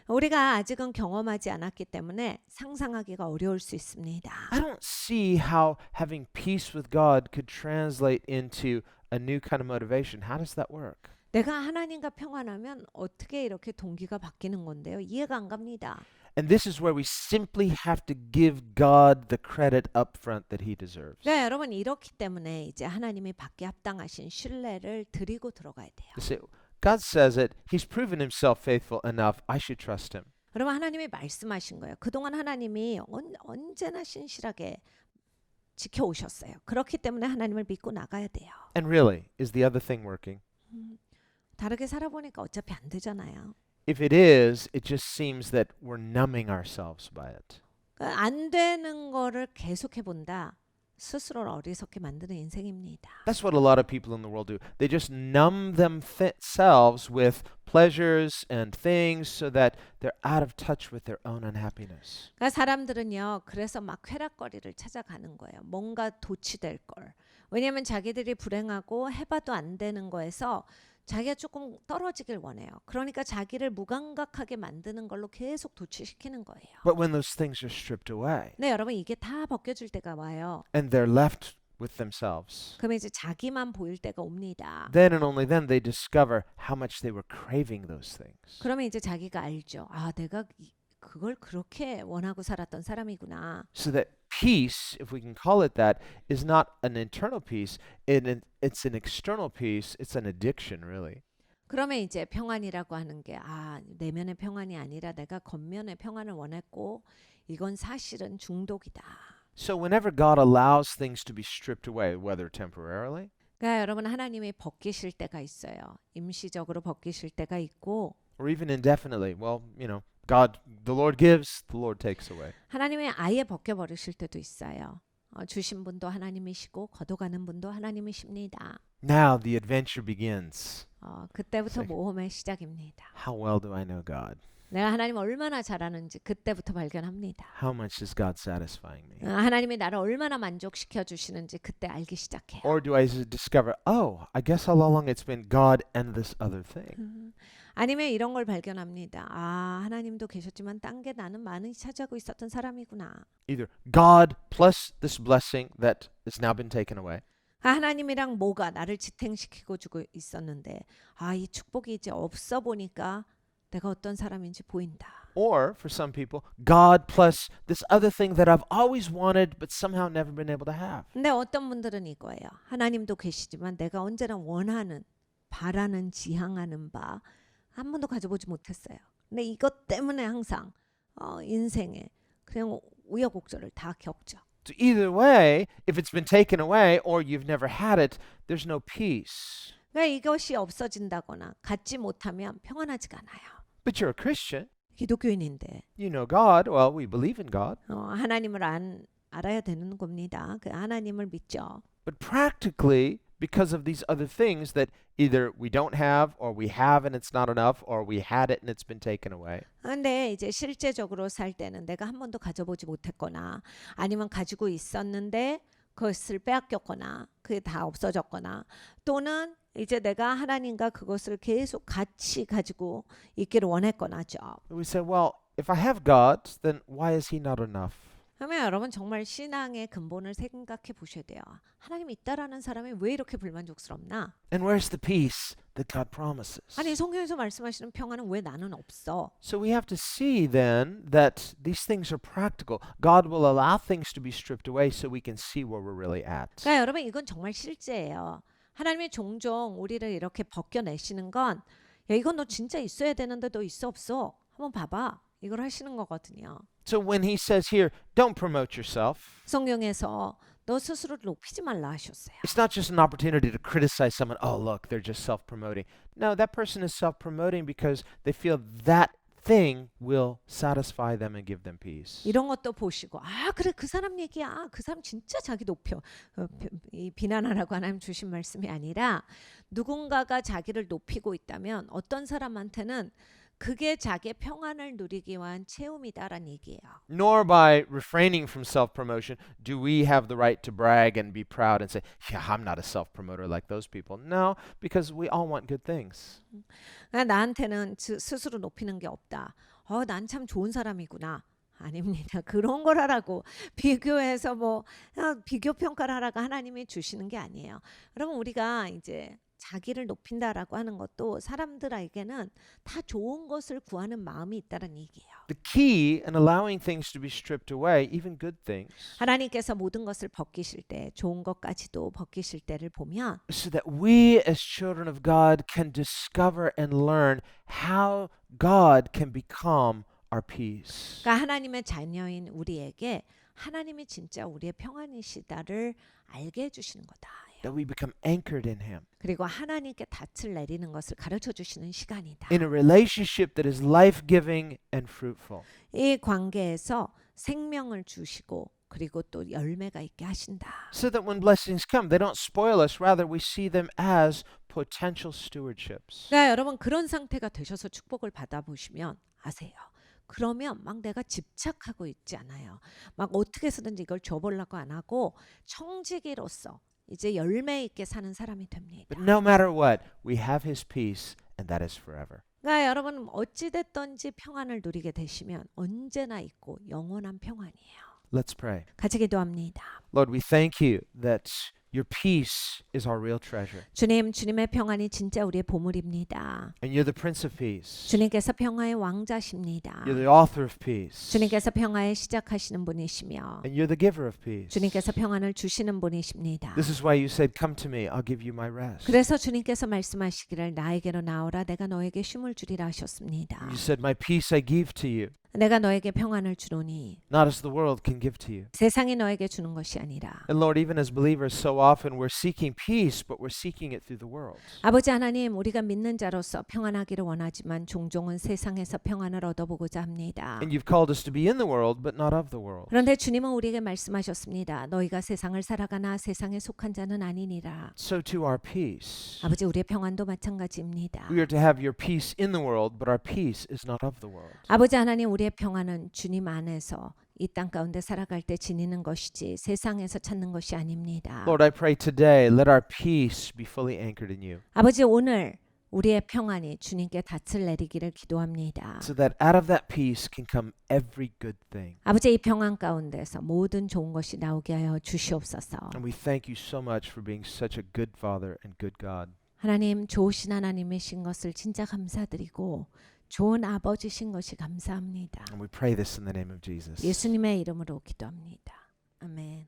B: 우리가 아직은 경험하지 않았기 때문에 상상하기가 어려울 수 있습니다.
A: I don't see how having peace with God could translate into a new kind of motivation. How does that work?
B: 내가 하나님과 평안하면 어떻게 이렇게 동기가 바뀌는 건데요. 이해가 안 갑니다.
A: And this is where we simply have to give God the credit up front that he deserves.
B: 네, 여러분 이렇기 때문에 이제 하나님이 받기 합당하신 신뢰를 드리고 들어가야 돼요.
A: You see, God says it. He's proven himself faithful enough. I should trust him.
B: 여러분 하나님이 말씀하신 거예요. 그동안 하나님이 언제나 신실하게 지켜오셨어요. 그렇기 때문에 하나님을 믿고 나가야 돼요.
A: And really, is the other thing working?
B: 다르게 살아보니까 어차피 안 되잖아요.
A: If it is, it just seems that we're numbing ourselves by it.
B: 그러니까 안 되는 거를 계속해 본다. 스스로를 어리석게 만드는 인생입니다.
A: That's what a lot of people in the world do. They just numb themselves with pleasures and things so that they're out of touch with their own unhappiness.
B: 그러니까 사람들은요, 그래서 막 쾌락거리를 찾아가는 거예요. 뭔가 도취될 걸. 왜냐하면 자기들이 불행하고 해봐도 안 되는 거에서 자기가 조금 떨어지길 원해요. 그러니까 자기를 무감각하게 만드는 걸로 계속 도취시키는 거예요.
A: But when those things are stripped away
B: 네, 여러분 이게 다 벗겨질 때가 와요.
A: and they're left with themselves,
B: 그러면 이제 자기만 보일 때가 옵니다.
A: then and only then they discover how much they were craving those things.
B: 그러면 이제 자기가 알죠. 아, 내가 그걸 그렇게 원하고 살았던 사람이구나.
A: So that peace, if we can call it that, is not an internal peace, it's an external peace, it's an addiction really.
B: 그러면 이제 평안이라고 하는 게 내면의 평안이 아니라 내가 겉면의 평안을 원했고 이건 사실은 중독이다.
A: So whenever God allows things to be stripped away, whether temporarily
B: 그러니까 여러분 하나님이 벗기실 때가 있어요. 임시적으로 벗기실 때가 있고
A: or even indefinitely, well, God, the Lord gives, the Lord takes away.
B: 하나님이 아예 벗겨버리실 때도 있어요. 주신 분도 하나님이시고 걷어가는 분도 하나님이십니다.
A: Now the adventure begins.
B: 그때부터
A: Second.
B: 모험의 시작입니다.
A: How well do I know God?
B: 내가 하나님 얼마나 잘하는지 그때부터 발견합니다.
A: How much is God satisfying me?
B: 하나님이 나를 얼마나 만족시켜 주시는지 그때 알기 시작해요.
A: Or do I discover, oh, I guess all along it's been God and this other thing?
B: 아니면 이런 걸 발견합니다. 하나님도 계셨지만 딴 게 나는 많이 차지하고 있었던 사람이구나.
A: Either God plus this blessing that has now been taken away,
B: 하나님이랑 뭐가 나를 지탱시키고 주고 있었는데 이 축복이 이제 없어 보니까 내가 어떤 사람인지 보인다.
A: or for some people, God plus this other thing that I've always wanted but somehow never been able to have.
B: 근데 어떤 분들은 이거예요. 하나님도 계시지만 내가 언제나 원하는, 바라는, 지향하는 바 한 번도 가져보지 못했어요. 근데 이것 때문에 항상 인생에 그냥 우여곡절을 다 겪죠.
A: So either way, if it's been taken away or you've never had it, there's no peace.
B: 그러니까 이것이 없어진다거나 갖지 못하면 평안하지가 않아요.
A: But you're a Christian.
B: 기독교인인데
A: You know God. Well, we believe in God.
B: 하나님을 알아야 되는 겁니다. 그 하나님을 믿죠.
A: But practically, because of these other things that either we don't have or we have and it's not enough or we had it and it's been taken away.
B: 근데 이제 실제적으로 살 때는 내가 한 번도 가져보지 못했거나 아니면 가지고 있었는데 그것을 빼앗겼거나 그게 다 없어졌거나 또는 이제 내가 하나님과 그것을 계속 같이 가지고 있기를 원했거나죠.
A: We say, well, if I have God, then why is He not enough?
B: 그러면 여러분 정말 신앙의 근본을 생각해 보셔야 돼요. 하나님 있다라는 사람이 왜 이렇게 불만족스럽나?
A: And where's the peace that God promises?
B: 아니 성경에서 말씀하시는 평안은 왜 나는 없어?
A: So we have to see then that these things are practical. God will allow things to be stripped away so we can see where we're really at.
B: 그러니까 여러분 이건 정말 실제예요. 하나님이 종종 우리를 이렇게 벗겨내시는 건 야, 이건 너 진짜 있어야 되는데 너 있어 없어? 한번 봐봐. 이걸 하시는 거거든요.
A: So when He says here, don't promote yourself,
B: 성경에서 너 스스로를 높이지 말라 하셨어요.
A: it's not just an opportunity to criticize someone. Oh, look, they're just self-promoting. No, that person is self-promoting because they feel that thing will satisfy them and give them peace.
B: 이런 것도 보시고 그래 그 사람 얘기야. 그 사람 진짜 자기 높여. 이 비난하라고 하나님 주신 말씀이 아니라 누군가가 자기를 높이고 있다면 어떤 사람한테는 그게 자기의 평안을 누리기 위한 체험이다라는 얘기예요.
A: Nor by refraining from self-promotion do we have the right to brag and be proud and say, yeah, I'm not a self-promoter like those people. No, because we all want good things.
B: 나한테는 스스로 높이는 게 없다. 난 참 좋은 사람이구나. 아닙니다. 그런 걸 하라고 비교해서 비교 평가를 하라고 하나님이 주시는 게 아니에요. 여러분 우리가 이제 자기를 높인다라고 하는 것도 사람들에게는 다 좋은 것을 구하는 마음이 있다는 얘기예요.
A: The key in allowing things to be stripped away, even good things,
B: 하나님께서 모든 것을 벗기실 때 좋은 것까지도 벗기실 때를 보면
A: so that we as children of God can discover and learn how God can become our peace.
B: 그러니까 하나님의 자녀인 우리에게 하나님이 진짜 우리의 평안이시다를 알게 해주시는 거다.
A: That we become anchored in Him.
B: 그리고 하나님께 닻을 내리는 것을 가르쳐 주시는 시간이다.
A: In a relationship that is life-giving and fruitful.
B: 이 관계에서 생명을 주시고 그리고 또 열매가 있게 하신다.
A: So that when blessings come, they don't spoil us. Rather, we see them as potential stewardships.
B: 그러니까 여러분 그런 상태가 되셔서 축복을 받아보시면 아세요. 그러면 막 내가 집착하고 있지 않아요. 막 어떻게 해서든지 이걸 줘보려고 안 하고 청지기로서 이제 열매 있게 사는 사람이 됩니다.
A: But no matter what, we have His peace, and that is forever.
B: 그러니까 여러분 어찌 됐든지 평안을 누리게 되시면 언제나 있고 영원한 평안이에요.
A: Let's pray.
B: 같이 기도합니다.
A: Lord, we thank you that your peace is our real treasure.
B: 주님, 주님의 평안이 진짜 우리의 보물입니다.
A: And you're the Prince of Peace.
B: 주님께서 평화의 왕자십니다.
A: You're the author of peace.
B: 주님께서 평화에 시작하시는 분이시며
A: And you're the giver of peace.
B: 주님께서 평안을 주시는 분이십니다.
A: This is why you said, come to me, I'll give you my rest.
B: 그래서 주님께서 말씀하시기를 나에게로 나오라 내가 너에게 쉼을 주리라 하셨습니다.
A: You said, my peace I give to you,
B: 내가 너에게 평안을 주노니
A: not as the world can give to you.
B: 세상이 너에게 주는 것이 아니라.
A: And Lord, even as believers, so often we're seeking peace, but we're seeking it through the world.
B: 아버지 하나님, 우리가 믿는 자로서 평안하기를 원하지만 종종은 세상에서 평안을 얻어보고자 합니다.
A: And you've called us to be in the world, but not of the world.
B: 그런데 주님은 우리에게 말씀하셨습니다. 너희가 세상을 살아가나 세상에 속한 자는 아니니라.
A: So to our peace.
B: 아버지, 우리의 평안도 마찬가지입니다.
A: We are to have your peace in the world, but our peace is not of the world.
B: 아버지 하나님, 우리의 평안은 주님 안에서 이 땅 가운데 살아갈 때 지니는 것이지 세상에서 찾는 것이 아닙니다.
A: Lord, I pray today, let our peace be fully anchored in you,
B: 아버지, 오늘 우리의 평안이 주님께 닻을 내리기를 기도합니다.
A: so that out of that peace can come every good thing.
B: 아버지, 이 평안 가운데서 모든 좋은 것이 나오게 하여 주시옵소서.
A: And we thank you so much for being such a good Father and good God.
B: 하나님, 좋으신 하나님이신 것을 진짜 감사드리고 좋은 아버지신 것이 감사합니다.
A: And we pray this in the name of Jesus.
B: 예수님의 이름으로 기도합니다. 아멘.